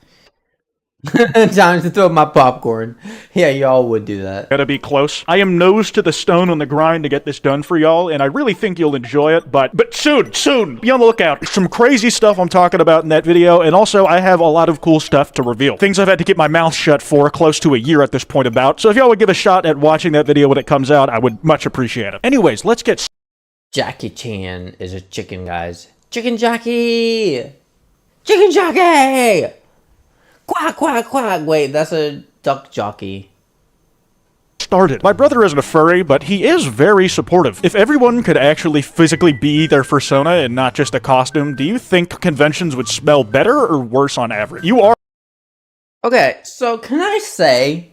S1: Time to throw my popcorn. Yeah, y'all would do that.
S2: gotta be close. I am nose to the stone on the grind to get this done for y'all, and I really think you'll enjoy it, but soon, be on the lookout. Some crazy stuff I'm talking about in that video, and also I have a lot of cool stuff to reveal. Things I've had to keep my mouth shut for close to a year at this point about, so if y'all would give a shot at watching that video when it comes out, I would much appreciate it. Anyways, let's get
S1: Jackie Chan is a chicken, guys. Chicken jockey! Chicken jockey! Quack, quack, quack. Wait, that's a duck jockey.
S2: started. My brother isn't a furry, but he is very supportive. If everyone could actually physically be their persona and not just a costume, do you think conventions would smell better or worse on average? You are.
S1: Okay, so can I say,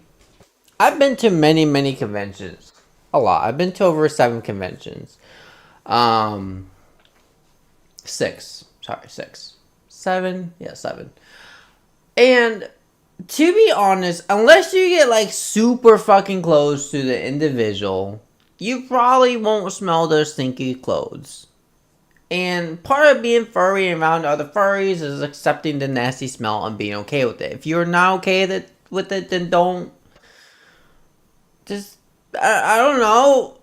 S1: I've been to many, many conventions. A lot. I've been to over 7 conventions. 6. Sorry, 6. 7? Yeah, 7. And to be honest, unless you get super fucking close to the individual, you probably won't smell their stinky clothes. And part of being furry around other furries is accepting the nasty smell and being okay with it. If you're not okay with it, then don't. Just, I don't know.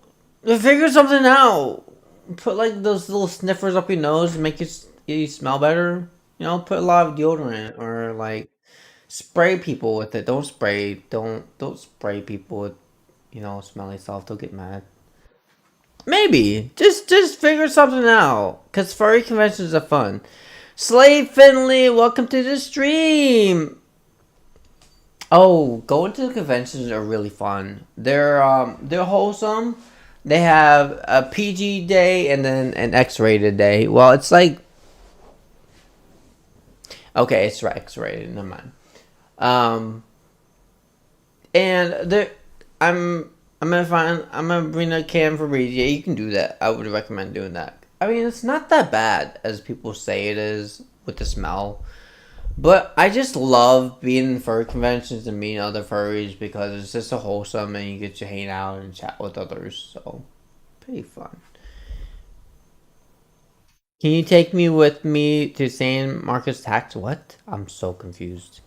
S1: Figure something out. Put those little sniffers up your nose and make you smell better. You know, put a lot of deodorant or spray people with it. Don't spray people with, smelly stuff. They'll get mad. Maybe. Just figure something out. Because furry conventions are fun. Slave Finley, welcome to the stream. Oh, going to the conventions are really fun. They're wholesome. They have a PG day and then an X-rated day. Well, it's like, okay, it's X-rated. Never mind. And I'm gonna bring a can for Reed. Yeah, you can do that. I would recommend doing that. I mean, it's not that bad as people say it is with the smell. But I just love being in furry conventions and meeting other furries because it's just so wholesome and you get to hang out and chat with others. So, pretty fun. Can you take me with me to San Marcos Tax? What? I'm so confused.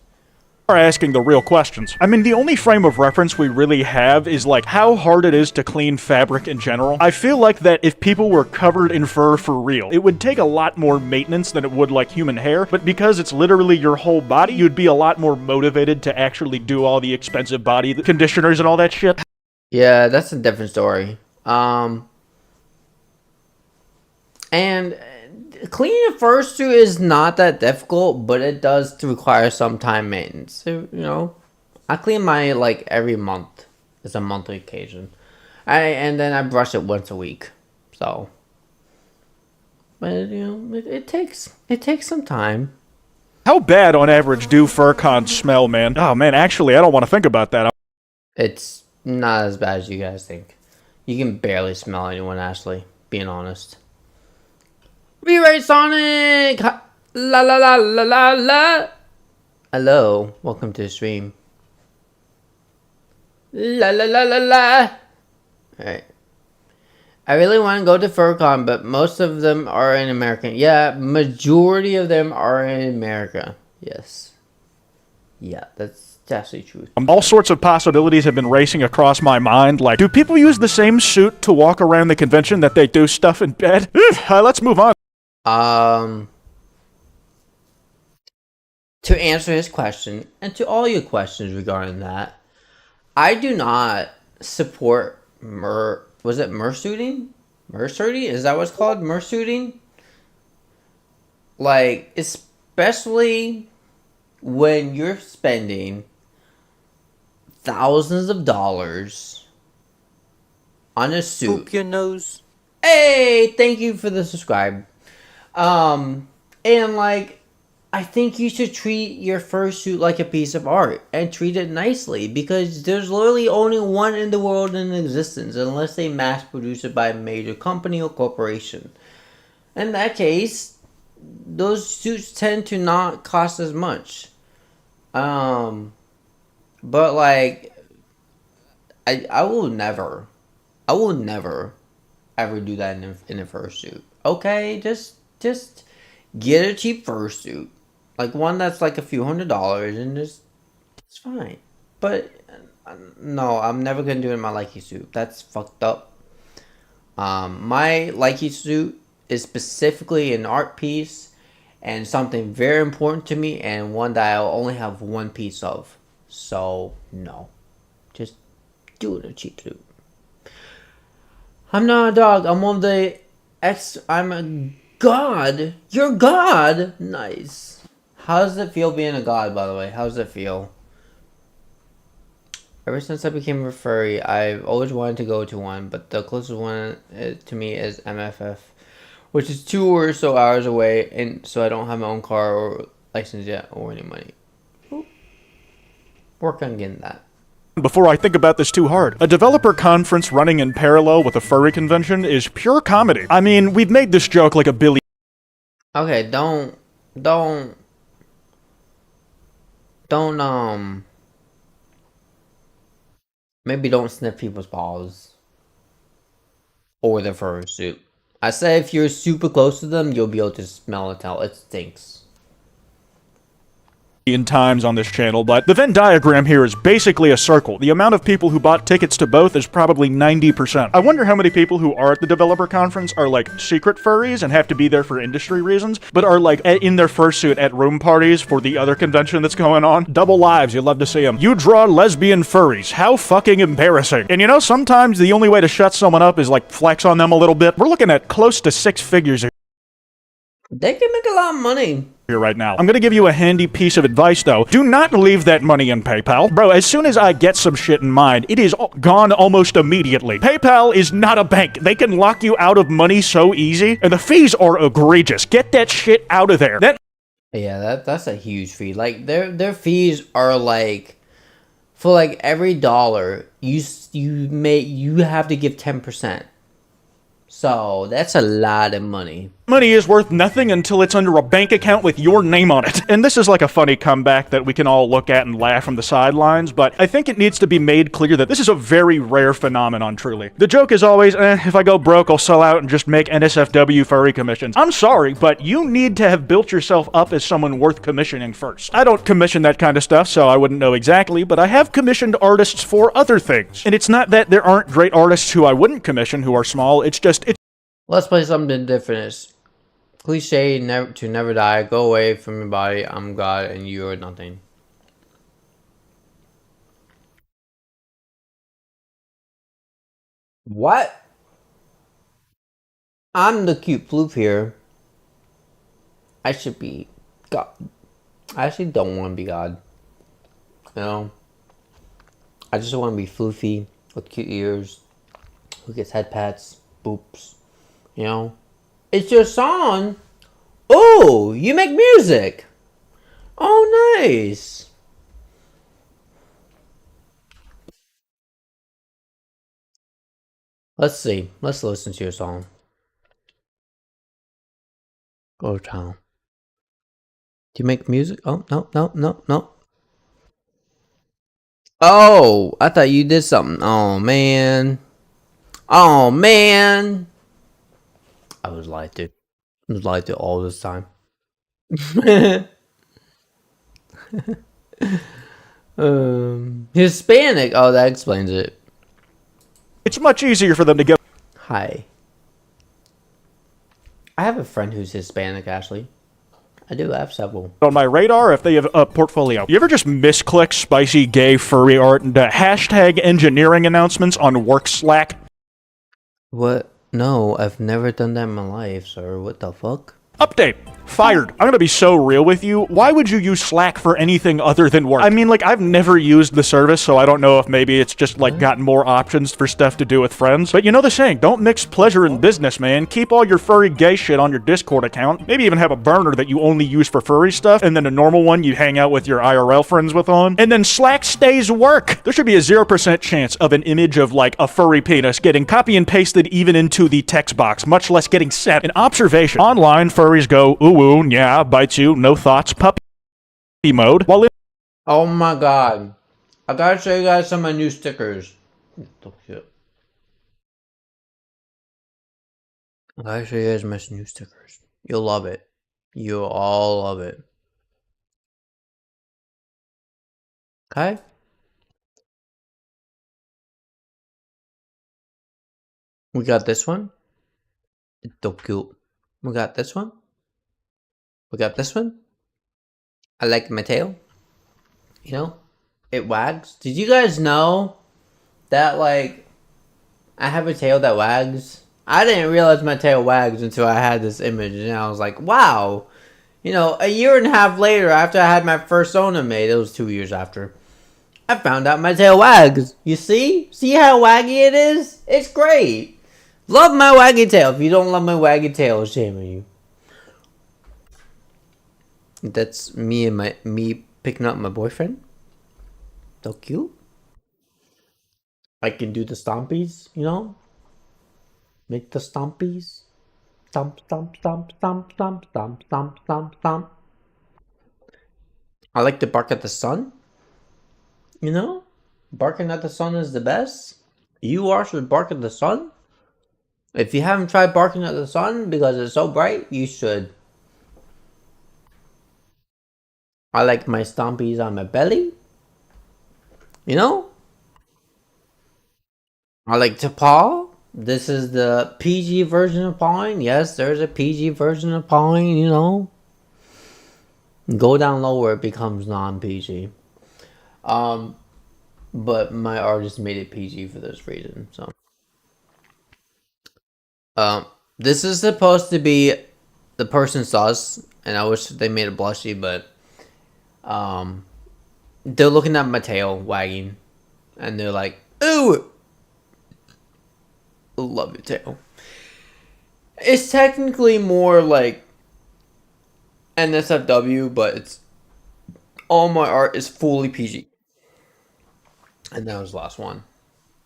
S2: Are asking the real questions. I mean, the only frame of reference we really have is like how hard it is to clean fabric in general. I feel like that if people were covered in fur for real, it would take a lot more maintenance than it would like human hair, but because it's literally your whole body, you'd be a lot more motivated to actually do all the expensive body conditioners and all that shit.
S1: Yeah, that's a different story. And cleaning a fursuit is not that difficult, but it does require some time maintenance. So, you know, I clean my like every month. It's a monthly occasion. And then I brush it once a week. So, but you know, it takes some time.
S2: How bad on average do fur cons smell, man? Oh man, actually, I don't want to think about that.
S1: It's not as bad as you guys think. You can barely smell anyone, Ashley, being honest. Rewrite Sonic! La la la la la la! Hello, welcome to the stream. La la la la la! Alright. I really want to go to FurCon, but most of them are in America. Yeah, majority of them are in America. Yes. Yeah, that's actually true.
S2: All sorts of possibilities have been racing across my mind, like, do people use the same suit to walk around the convention that they do stuff in bed? Let's move on.
S1: To answer his question, and to all your questions regarding that, I do not support was it mersuiting? Mersuiting? Is that what's called? Mersuiting? Like, especially when you're spending thousands of dollars on a suit.
S4: Poop your nose.
S1: Hey, thank you for the subscribe. And like, I think you should treat your fursuit like a piece of art and treat it nicely because there's literally only one in the world in existence unless they mass produce it by a major company or corporation. In that case, those suits tend to not cost as much. But like, I will never ever do that in a fursuit. Okay, just get a cheap fursuit, like one that's like a few $100s, and it's fine. But no, I'm never gonna do it in my Likey suit. That's fucked up. My Likey suit is specifically an art piece and something very important to me, and one that I'll only have one piece of. So no, just do it in a cheap suit. I'm not a dog. I'm one of the I'm a god. You're God. Nice. How does it feel being a god, by the way? How does it feel? Ever since I became a furry, I've always wanted to go to one, but the closest one to me is MFF, which is 2 or so hours away, and so I don't have my own car or license yet or any money. Work on getting that.
S2: Before I think about this too hard, a developer conference running in parallel with a furry convention is pure comedy. I mean, we've made this joke like a billion.
S1: Okay, don't maybe don't sniff people's balls or their fursuit. I say if you're super close to them, you'll be able to smell and tell it stinks.
S2: times on this channel, but the Venn diagram here is basically a circle. The amount of people who bought tickets to both is probably 90%. I wonder how many people who are at the developer conference are like secret furries and have to be there for industry reasons, but are like in their fursuit at room parties for the other convention that's going on. Double lives, you'd love to see them. You draw lesbian furries. How fucking embarrassing. And you know, sometimes the only way to shut someone up is like flex on them a little bit. We're looking at close to 6 figures
S1: They can make a lot of money.
S2: here right now. I'm gonna give you a handy piece of advice though. Do not leave that money in PayPal. Bro, as soon as I get some shit in mind, it is gone almost immediately. PayPal is not a bank. They can lock you out of money so easy, and the fees are egregious. Get that shit out of there.
S1: Yeah, that's a huge fee. Like their fees are like, for like every dollar you have to give 10%. So that's a lot of money.
S2: Money is worth nothing until it's under a bank account with your name on it. And this is like a funny comeback that we can all look at and laugh from the sidelines, but I think it needs to be made clear that this is a very rare phenomenon, truly. The joke is always, if I go broke, I'll sell out and just make NSFW furry commissions. I'm sorry, but you need to have built yourself up as someone worth commissioning first. I don't commission that kind of stuff, so I wouldn't know exactly, but I have commissioned artists for other things. And it's not that there aren't great artists who I wouldn't commission who are small, it's just,
S1: Let's play something different. Cliche, never die. Go away from your body. I'm God and you are nothing. What? I'm the cute floof here. I should be God. I actually don't want to be God. You know? I just want to be floofy with cute ears. Who gets head pats, boops. You know? It's your song. Oh, you make music. Oh, nice. Let's see. Let's listen to your song. Go to town. Do you make music? Oh, no. Oh, I thought you did something. Oh, man. Oh, man. I was lied to. I was lied to all this time. Hispanic. Oh, that explains it.
S2: it's much easier for them to get
S1: Hi. I have a friend who's Hispanic, Ashley. I do have several.
S2: on my radar if they have a portfolio. You ever just misclick spicy gay furry art and hashtag engineering announcements on work Slack?
S1: What? No, I've never done that in my life, sir. What the fuck?
S2: Update. Fired. I'm gonna be so real with you. Why would you use Slack for anything other than work? I mean, like, I've never used the service, so I don't know if maybe it's just, like, gotten more options for stuff to do with friends. But you know the saying, don't mix pleasure and business, man. Keep all your furry gay shit on your Discord account. Maybe even have a burner that you only use for furry stuff, and then a normal one you hang out with your IRL friends with on. And then Slack stays work. There should be a 0% chance of an image of, like, a furry penis getting copy and pasted even into the text box, much less getting sent. An observation. Online, furries go, ooh, yeah, bites you, no thoughts, puppy mode, while
S1: Oh my god. I gotta show you guys some of my new stickers. Oh, shit. I gotta show you guys my new stickers. You'll love it. You'll all love it. Okay? We got this one. It's so cute. We got this one. We got this one. I like my tail. You know? It wags. Did you guys know that, like, I have a tail that wags? I didn't realize my tail wags until I had this image, and I was like, wow. You know, a year and a half later, after I had my first owner made, it was 2 years after, I found out my tail wags. You see? See how waggy it is? It's great. Love my waggy tail. If you don't love my waggy tail, shame on you. That's me picking up my boyfriend. So cute. I can do the stompies, you know? Make the stompies. Stomp, stomp, stomp, stomp, stomp, stomp, stomp, stomp, stomp. I like to bark at the sun. You know? Barking at the sun is the best. You all should bark at the sun. If you haven't tried barking at the sun because it's so bright, you should. I like my stompies on my belly. You know? I like to paw. This is the PG version of pawing. Yes, there's a PG version of pawing, you know. Go down lower, it becomes non-PG. But my artist made it PG for this reason, so. This is supposed to be the person's sauce, and I wish they made it blushy, but they're looking at my tail wagging, and they're like, "Ooh, love your tail." It's technically more like NSFW, but it's all my art is fully PG, and that was the last one.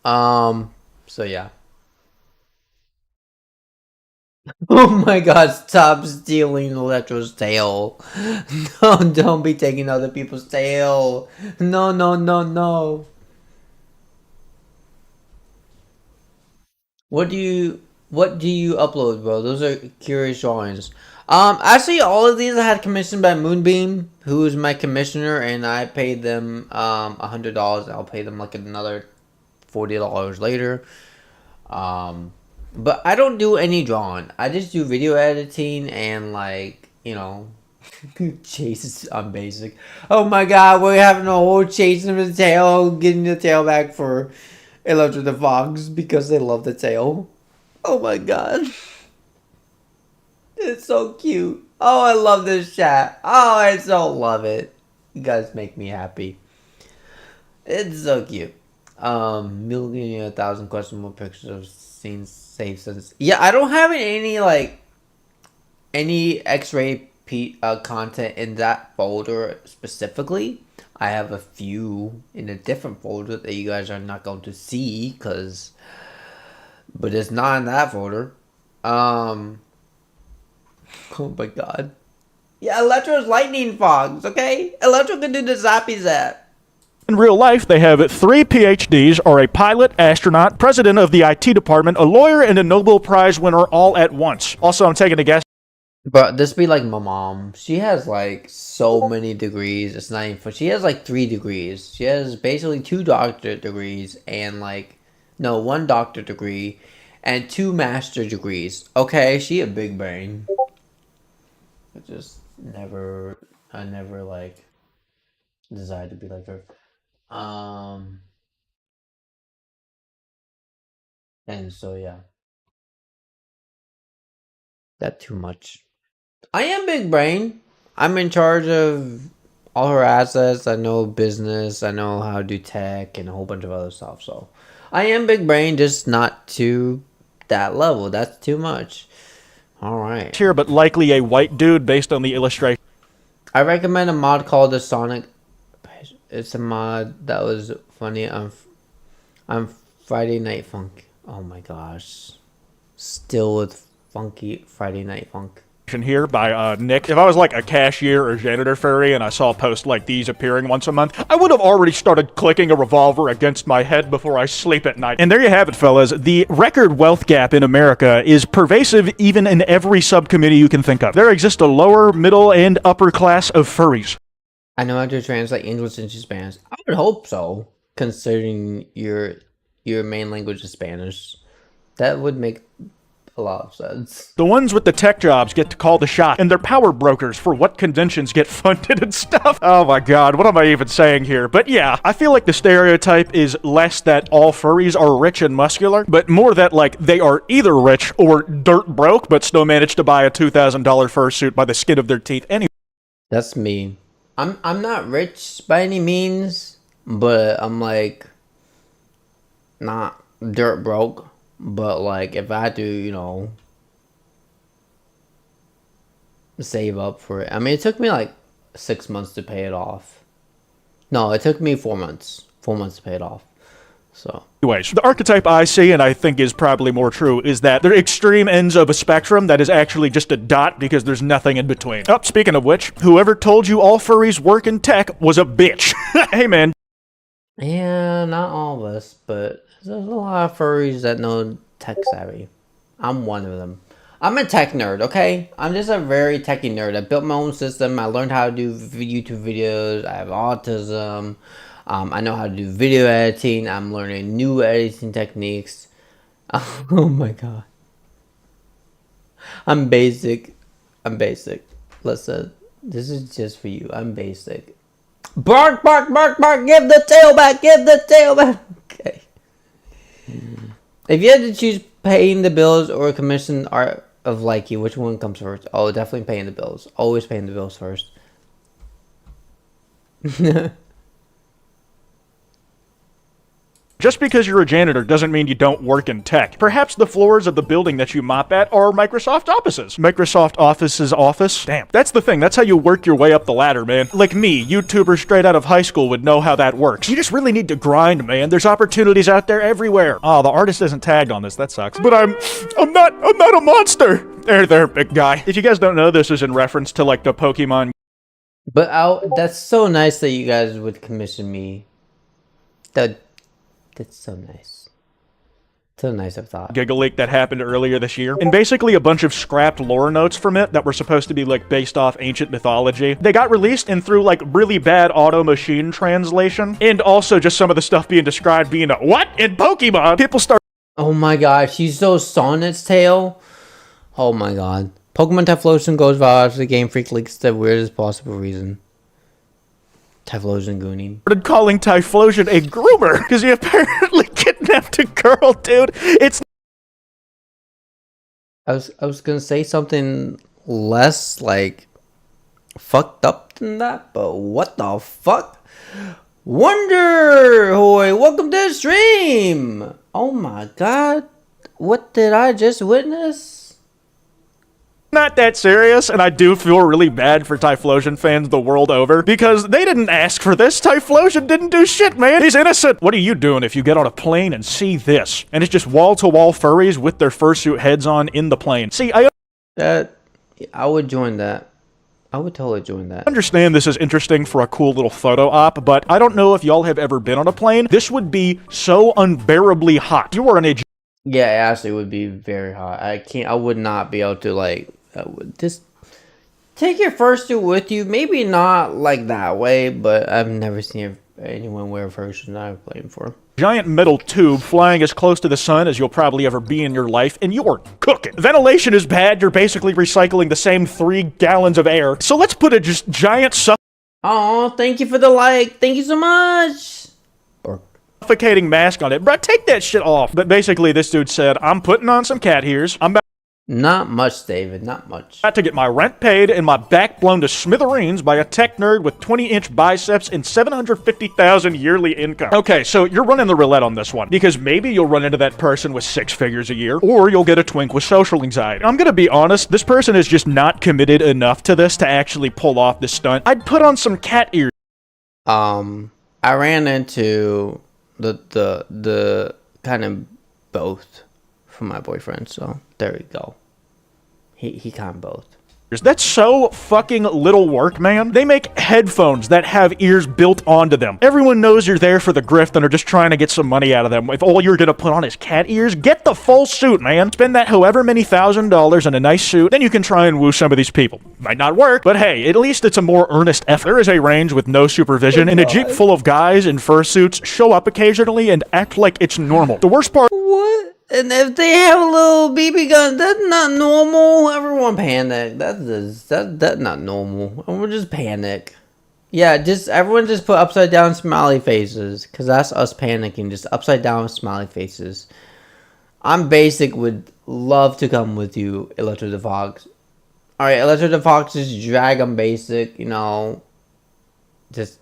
S1: So yeah. Oh my god, stop stealing Electro's tail. No, don't be taking other people's tail. No, no, no, no. What do you upload, bro? Those are curious drawings. Actually all of these I had commissioned by Moonbeam, who is my commissioner, and I paid them $100. I'll pay them like another $40 later. But I don't do any drawing. I just do video editing and, like, you know, chases on basic. Oh my god, we're having a whole chase of the tail, getting the tail back for Electro the Fox because they love the tail. Oh my god. It's so cute. Oh, I love this chat. Oh, I so love it. You guys make me happy. It's so cute. Million 1,000 questionable pictures of scenes saved since. Yeah, I don't have any like any X-ray content in that folder specifically. I have a few in a different folder that you guys are not going to see, but it's not in that folder. Oh my god. Yeah, Electro's lightning fogs. Okay, Electro can do the zappy zap.
S2: In real life, they have 3 PhDs, are a pilot, astronaut, president of the IT department, a lawyer, and a Nobel Prize winner all at once. Also, I'm taking a guess.
S1: But this be like my mom. She has like so many degrees. It's not even. She has like 3 degrees. She has basically 2 doctorate degrees and like, no, 1 doctorate degree and 2 master degrees. Okay, she a big brain. I just never, I never like desired to be like her. And so yeah, that too much. I am big brain. I'm in charge of all her assets. I know business. I know how to do tech and a whole bunch of other stuff. So I am big brain, just not to that level. That's too much. All right.
S2: Here, but likely a white dude based on the illustration.
S1: I recommend a mod called the Sonic. It's a mod that was funny on Friday Night Funk. Oh my gosh. Still with funky Friday Night Funk.
S2: Here by Nick. If I was like a cashier or janitor furry and I saw a post like these appearing once a month, I would have already started clicking a revolver against my head before I sleep at night. And there you have it, fellas. The record wealth gap in America is pervasive even in every subcommittee you can think of. There exists a lower, middle, and upper class of furries.
S1: I know how to translate English into Spanish. I would hope so, considering your main language is Spanish. That would make a lot of sense.
S2: The ones with the tech jobs get to call the shot, and they're power brokers for what conventions get funded and stuff. Oh my god, what am I even saying here? But yeah, I feel like the stereotype is less that all furries are rich and muscular, but more that like they are either rich or dirt broke, but still manage to buy a $2,000 fursuit by the skin of their teeth anyway.
S1: That's me. I'm not rich by any means, but I'm like not dirt broke. But like if I had to, you know, save up for it. I mean, it took me like 6 months to pay it off. No, it took me 4 months. 4 months to pay it off. So
S2: anyways, the archetype I see, and I think is probably more true, is that they're extreme ends of a spectrum that is actually just a dot because there's nothing in between. Oh, speaking of which, whoever told you all furries work in tech was a bitch. Hey, man.
S1: yeah, not all of us, but there's a lot of furries that know tech savvy. I'm one of them. I'm a tech nerd, okay? I'm just a very techie nerd. I built my own system. I learned how to do YouTube videos. I have autism. I know how to do video editing. I'm learning new editing techniques. Oh my god. I'm basic. I'm basic. Listen, this is just for you. I'm basic. Bark, bark, bark, bark. Give the tail back. Give the tail back. Okay. If you had to choose paying the bills or commission art of Likey, which one comes first? Oh, definitely paying the bills. Always paying the bills first.
S2: Just because you're a janitor doesn't mean you don't work in tech. Perhaps the floors of the building that you mop at are Microsoft offices. Microsoft Office's office? Damn, that's the thing. That's how you work your way up the ladder, man. Like me, YouTuber straight out of high school would know how that works. You just really need to grind, man. There's opportunities out there everywhere. Oh, the artist isn't tagged on this. That sucks. But I'm not a monster. There, big guy. If you guys don't know, this is in reference to like the Pokemon.
S1: But that's so nice that you guys would commission me. That's so nice. So nice of thought.
S2: Giga leak that happened earlier this year. And basically a bunch of scrapped lore notes from it that were supposed to be like based off ancient mythology. They got released and through like really bad auto machine translation. And also just some of the stuff being described being a what in Pokemon. People start.
S1: Oh my god, she's so Sonnet's tail. Oh my god. Pokemon Typhlosion goes viral after the Game Freak leaks the weirdest possible reason. Typhlosion gooning.
S2: Started calling Typhlosion a groomer because he apparently kidnapped a girl, dude. It's.
S1: I was gonna say something less like fucked up than that, but what the fuck? Wonder Hoy, welcome to the stream. Oh my god, what did I just witness?
S2: Not that serious, and I do feel really bad for Typhlosion fans the world over, because they didn't ask for this. Typhlosion didn't do shit, man. He's innocent. What are you doing if you get on a plane and see this? And it's just wall-to-wall furries with their fursuit heads on in the plane. See, I
S1: would join that. I would totally join that.
S2: understand this is interesting for a cool little photo op, but I don't know if y'all have ever been on a plane. This would be so unbearably hot. You are in a...
S1: Yeah, it actually would be very hot. I would not be able to, like, just take your fursuit with you. Maybe not like that way, but I've never seen anyone wear a fursuit that I've played for.
S2: Giant metal tube flying as close to the sun as you'll probably ever be in your life, and you are cooking. Ventilation is bad. You're basically recycling the same 3 gallons of air. So let's put a just giant
S1: Oh, thank you for the like. Thank you so much.
S2: suffocating mask on it. Bro, take that shit off. But basically, this dude said, I'm putting on some cat ears. I'm
S1: Not much, David. Not much.
S2: about to get my rent paid and my back blown to smithereens by a tech nerd with 20-inch biceps and 750,000 yearly income. Okay, so you're running the roulette on this one, because maybe you'll run into that person with 6 figures a year, or you'll get a twink with social anxiety. I'm gonna be honest, this person is just not committed enough to this to actually pull off this stunt. I'd put on some cat ears.
S1: I ran into the kind of both from my boyfriend, so there we go. He kind of both.
S2: That's so fucking little work, man. They make headphones that have ears built onto them. Everyone knows you're there for the grift and are just trying to get some money out of them. If all you're gonna put on is cat ears, get the full suit, man. Spend that however many $1,000 on a nice suit, then you can try and woo some of these people. Might not work, but hey, at least it's a more earnest effort. There is a range with no supervision, and a jeep full of guys in fursuits show up occasionally and act like it's normal. The worst part—
S1: What? And if they have a little BB gun, that's not normal. Everyone panic. That's not normal. Everyone just panic. Yeah, everyone just put upside down smiley faces, because that's us panicking. Just upside down smiley faces. I'm basic. Would love to come with you, Electro the Fox. All right, Electro the Fox, just drag on basic. You know, just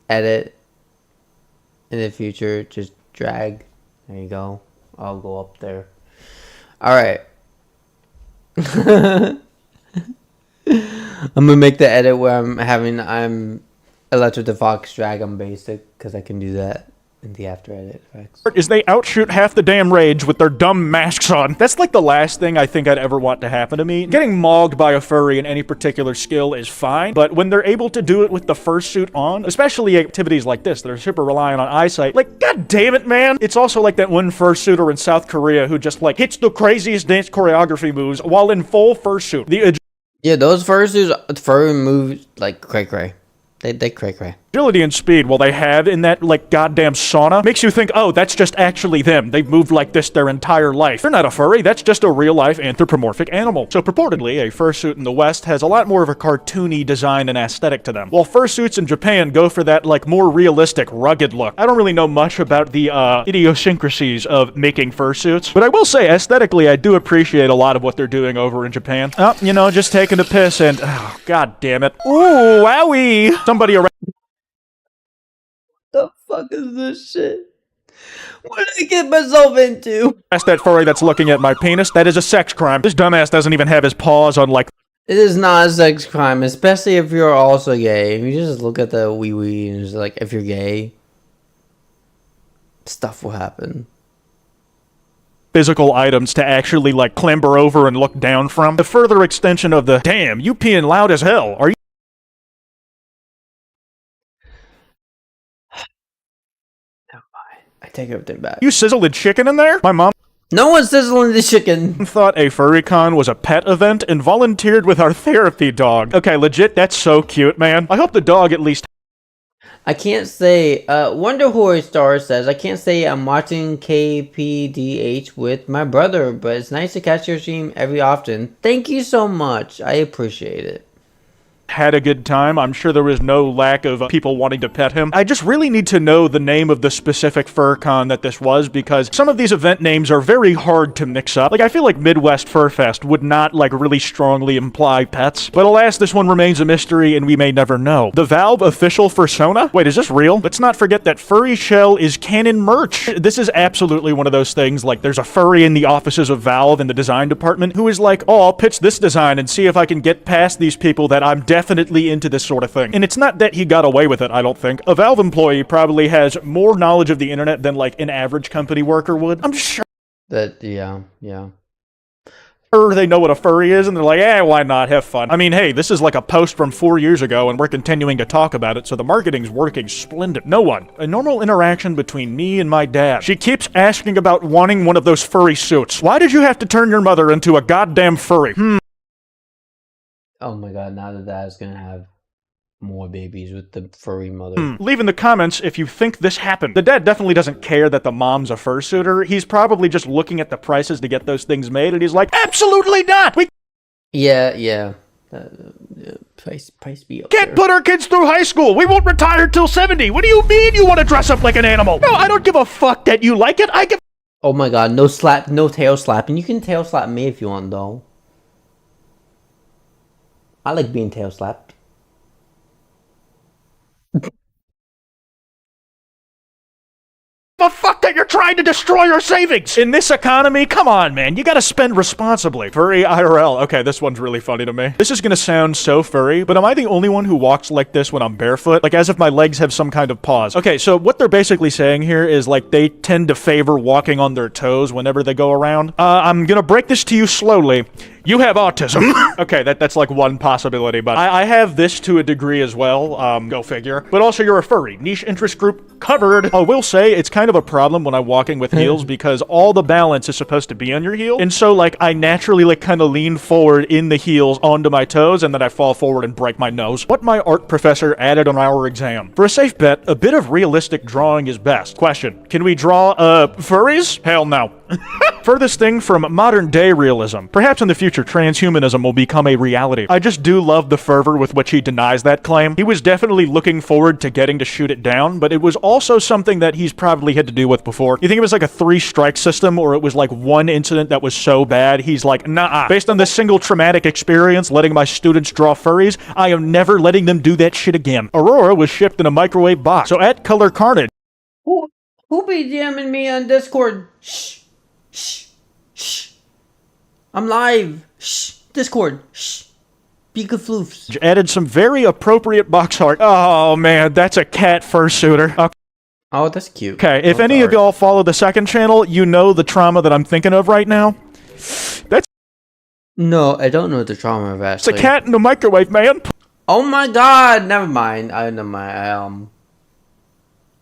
S1: edit in the future. Just drag. There you go. I'll go up there. Alright. I'm gonna make the edit where I'm Electro the Fox drag on basic, because I can do that. in the after edit effects.
S2: Is they outshoot half the damn rage with their dumb masks on. That's like the last thing I think I'd ever want to happen to me. Getting mauled by a furry in any particular skill is fine, but when they're able to do it with the fursuit on, especially activities like this that are super reliant on eyesight, like, god damn it, man. It's also like that one fursuiter in South Korea who just like hits the craziest dance choreography moves while in full fursuit.
S1: Yeah, those fursuits, furry moves like cray cray. They cray cray.
S2: Agility and speed, while they have in that, like, goddamn sauna, makes you think, oh, that's just actually them. They've moved like this their entire life. They're not a furry, that's just a real-life anthropomorphic animal. So purportedly, a fursuit in the West has a lot more of a cartoony design and aesthetic to them, while fursuits in Japan go for that, like, more realistic, rugged look. I don't really know much about the, idiosyncrasies of making fursuits, but I will say, aesthetically, I do appreciate a lot of what they're doing over in Japan. Oh, you know, just taking a piss and, oh, god damn it. Ooh, wowie! Somebody around.
S1: The fuck is this shit? What did I get myself into?
S2: That's that furry that's looking at my penis. That is a sex crime. This dumbass doesn't even have his paws on, like...
S1: It is not a sex crime, especially if you're also gay. If you just look at the wee and just like, if you're gay, stuff will happen.
S2: Physical items to actually, like, clamber over and look down from. The further extension of the, damn, you peeing loud as hell. Are you...
S1: I take everything back.
S2: You sizzled chicken in there? My mom...
S1: No one's sizzling the chicken.
S2: Thought a FurryCon was a pet event and volunteered with our therapy dog. Okay, legit, that's so cute, man. I hope the dog at least...
S1: I can't say, Wonder Horror Star says, I can't say I'm watching KPDH with my brother, but it's nice to catch your stream every often. Thank you so much. I appreciate it.
S2: Had a good time. I'm sure there was no lack of people wanting to pet him. I just really need to know the name of the specific FurCon that this was, because some of these event names are very hard to mix up. Like, I feel like Midwest Fur Fest would not, like, really strongly imply pets. But alas, this one remains a mystery, and we may never know. The Valve official fursona? Wait, is this real? Let's not forget that Furry Shell is canon merch. This is absolutely one of those things, like, there's a furry in the offices of Valve in the design department who is like, oh, I'll pitch this design and see if I can get past these people that I'm definitely into this sort of thing. And it's not that he got away with it, I don't think. A Valve employee probably has more knowledge of the internet than, like, an average company worker would. I'm sure
S1: That, yeah.
S2: they know what a furry is, and they're like, eh, why not? Have fun. I mean, hey, this is like a post from 4 years ago, and we're continuing to talk about it, so the marketing's working splendid. No one. A normal interaction between me and my dad. She keeps asking about wanting one of those furry suits. Why did you have to turn your mother into a goddamn furry?
S1: Oh my god, now the dad's gonna have more babies with the furry mother.
S2: Leave in the comments if you think this happened. The dad definitely doesn't care that the mom's a fursuiter. He's probably just looking at the prices to get those things made, and he's like, absolutely not! We
S1: Yeah. Price be up
S2: can't
S1: there.
S2: put our kids through high school! We won't retire till 70! What do you mean you want to dress up like an animal? No, I don't give a fuck that you like it, I give—
S1: Oh my god, no tail slapping. You can tail slap me if you want, though. I like being tail slapped.
S2: the fuck that you're trying to destroy your savings! In this economy, come on, man, you gotta spend responsibly. Furry IRL. Okay, this one's really funny to me. This is gonna sound so furry, but am I the only one who walks like this when I'm barefoot? Like, as if my legs have some kind of pause. Okay, so what they're basically saying here is, like, they tend to favor walking on their toes whenever they go around. I'm gonna break this to you slowly. You have autism. Okay, that's like one possibility, but I have this to a degree as well, go figure. But also you're a furry. Niche interest group covered. I will say it's kind of a problem when I'm walking with heels because all the balance is supposed to be on your heel. And so, like, I naturally, like, kind of lean forward in the heels onto my toes and then I fall forward and break my nose. What my art professor added on our exam. For a safe bet, a bit of realistic drawing is best. Question, can we draw, furries? Hell no. Furthest thing from modern day realism. Perhaps in the future, transhumanism will become a reality. I just do love the fervor with which he denies that claim. He was definitely looking forward to getting to shoot it down, but it was also something that he's probably had to deal with before. You think it was like a 3-strike system, or it was like one incident that was so bad, he's like, nah, based on this single traumatic experience letting my students draw furries, I am never letting them do that shit again. Aurora was shipped in a microwave box, so at Color Carnage.
S1: Who be DMing me on Discord? Shh. Shh. Shh. I'm live. Shh. Discord. Shh. Be good floofs.
S2: Added some very appropriate box art. Oh man, that's a cat fursuiter. Okay.
S1: Oh, that's cute.
S2: Okay, if any of y'all follow the second channel, you know the trauma that I'm thinking of right now. That's
S1: No, I don't know the trauma of
S2: it's a
S1: Ashley.
S2: cat in the microwave, man.
S1: Oh my god, never mind. I know my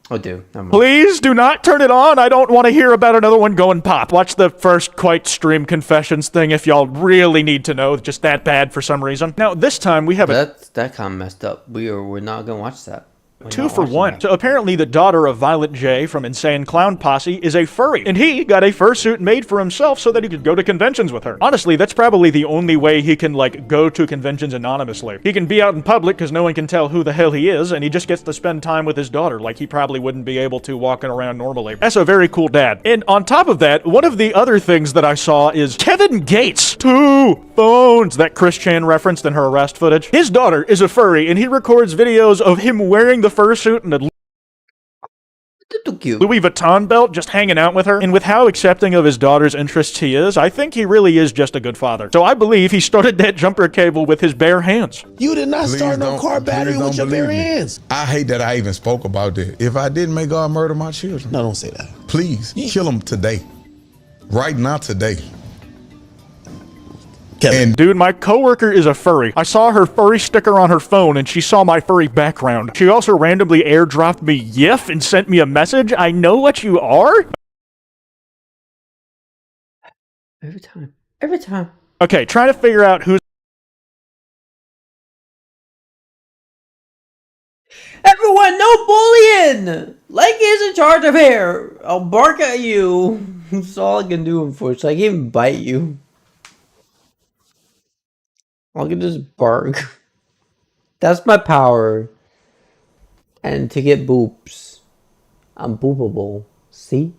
S1: Oh, dude, never mind.
S2: Please do not turn it on. I don't want to hear about another one going pop. Watch the first Kwite stream confessions thing if y'all really need to know. Just that bad for some reason. Now, this time we have
S1: That kind of messed up. We're not gonna watch that. We're
S2: 2
S1: not
S2: for
S1: watching
S2: 1.
S1: that.
S2: So apparently the daughter of Violet J from Insane Clown Posse is a furry, and he got a fursuit made for himself so that he could go to conventions with her. Honestly, that's probably the only way he can, like, go to conventions anonymously. He can be out in public because no one can tell who the hell he is, and he just gets to spend time with his daughter like he probably wouldn't be able to walking around normally. That's a very cool dad. And on top of that, one of the other things that I saw is Kevin Gates. 2 phones that Chris Chan referenced in her arrest footage. His daughter is a furry, and he records videos of him wearing the fursuit and a
S1: Too cute.
S2: Louis Vuitton belt, just hanging out with her. And with how accepting of his daughter's interests he is, I think he really is just a good father. So I believe he started that jumper cable with his bare hands.
S4: You did not start no car battery with your bare hands.
S5: I hate that I even spoke about that. If I didn't, may God murder my children.
S4: No, don't say that.
S5: Please, kill them today. Right now, today.
S4: Kevin.
S2: Dude, my coworker is a furry. I saw her furry sticker on her phone and she saw my furry background. She also randomly airdropped me YIF and sent me a message. I know what you are?
S1: Every time. Every time.
S2: Okay, trying to figure out who's
S1: Everyone, no bullying! Like is in charge of hair. I'll bark at you. That's all I can do, unfortunately. I can't even bite you. I can just bark. That's my power. And to get boops, I'm boopable. See?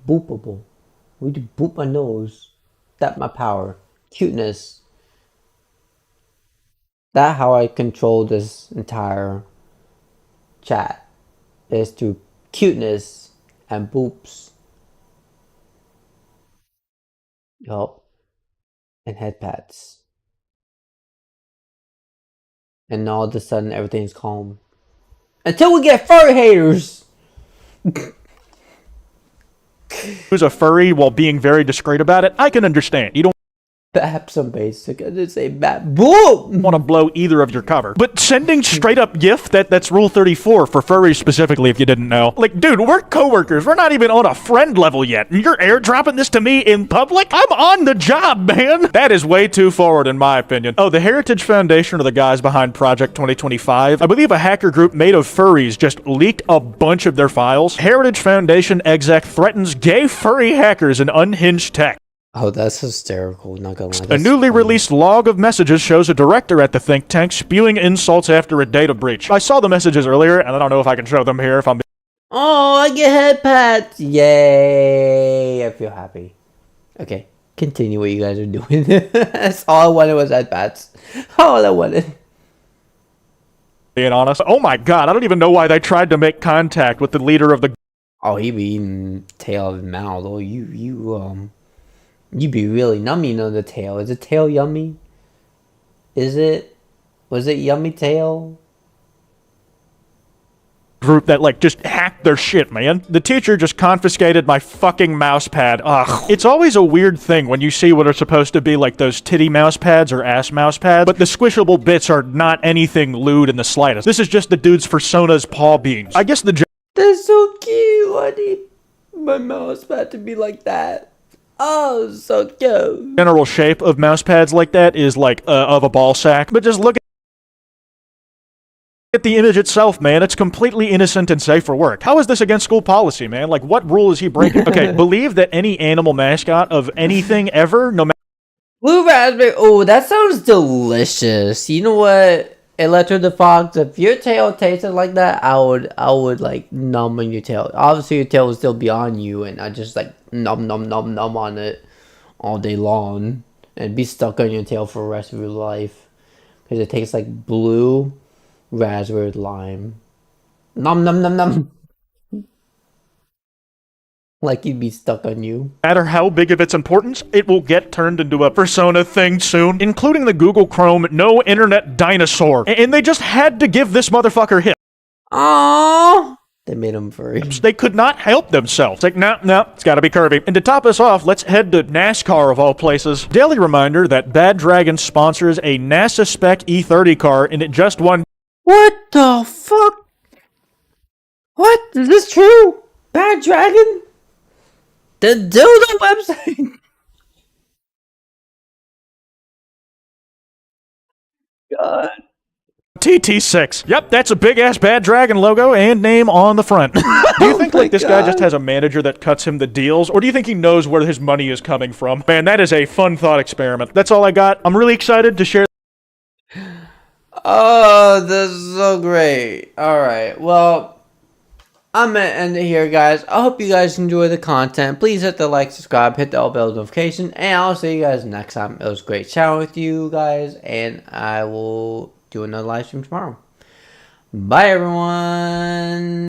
S1: Boopable. We do boop my nose. That's my power. Cuteness. That's how I control this entire chat. Is through cuteness and boops. Yup. And head pats. And all of a sudden everything's calm. Until we get furry haters!
S2: who's a furry while being very discreet about it, I can understand. You don't
S1: Perhaps I'm basic. I just say bat. Boom!
S2: want to blow either of your cover. But sending straight up GIF, that's rule 34 for furries specifically, if you didn't know. Like, dude, we're coworkers. We're not even on a friend level yet. And you're airdropping this to me in public? I'm on the job, man. That is way too forward, in my opinion. Oh, the Heritage Foundation are the guys behind Project 2025. I believe a hacker group made of furries just leaked a bunch of their files. Heritage Foundation exec threatens gay furry hackers in unhinged tech.
S1: Oh, that's hysterical. Not gonna lie.
S2: A newly released log of messages shows a director at the think tank spewing insults after a data breach. I saw the messages earlier, and I don't know if I can show them here if I'm...
S1: Oh, I get head pats! Yay! I feel happy. Okay, continue what you guys are doing. That's all I wanted was head pats. All I wanted.
S2: being honest. Oh my god, I don't even know why they tried to make contact with the leader of the...
S1: Oh, he be eating tail of mouth. Oh, you be really numbing on the tail. Is the tail yummy? Is it? Was it yummy tail?
S2: group that, like, just hacked their shit, man. The teacher just confiscated my fucking mouse pad. Ugh. It's always a weird thing when you see what are supposed to be, like, those titty mouse pads or ass mouse pads, but the squishable bits are not anything lewd in the slightest. This is just the dude's persona's paw beans. I guess the...
S1: That's so cute. I need my mouse pad to be like that. Oh, so cute.
S2: general shape of mouse pads like that is, like, of a ball sack, but just look at the image itself, man. It's completely innocent and safe for work. How is this against school policy, man? Like, what rule is he breaking? Okay, believe that any animal mascot of anything ever, no matter...
S1: Blue raspberry. Oh, that sounds delicious. You know what, Electro the Fox? If your tail tasted like that, I would like numb on your tail. Obviously, your tail would still be on you, and I just like numb on it all day long, and be stuck on your tail for the rest of your life because it tastes like blue raspberry lime. Nom. Like you'd be stuck on you.
S2: No matter how big of its importance, it will get turned into a persona thing soon, including the Google Chrome No Internet Dinosaur. And they just had to give this motherfucker hit.
S1: Aww. They made him furry.
S2: They could not help themselves. It's like, no, it's gotta be curvy. And to top us off, let's head to NASCAR of all places. Daily reminder that Bad Dragon sponsors a NASA spec E30 car, and it just won.
S1: What the fuck? What? Is this true? Bad Dragon? The dildo website? God.
S2: TT6. Yep, that's a big-ass Bad Dragon logo and name on the front. Do you think like this guy just has a manager that cuts him the deals, or do you think he knows where his money is coming from? Man, that is a fun thought experiment. That's all I got. I'm really excited to share.
S1: Oh, this is so great. Alright, well, I'm going to end it here, guys. I hope you guys enjoy the content. Please hit the like, subscribe, hit the all bell notification, and I'll see you guys next time. It was great chatting with you guys, and I will do another live stream tomorrow. Bye, everyone.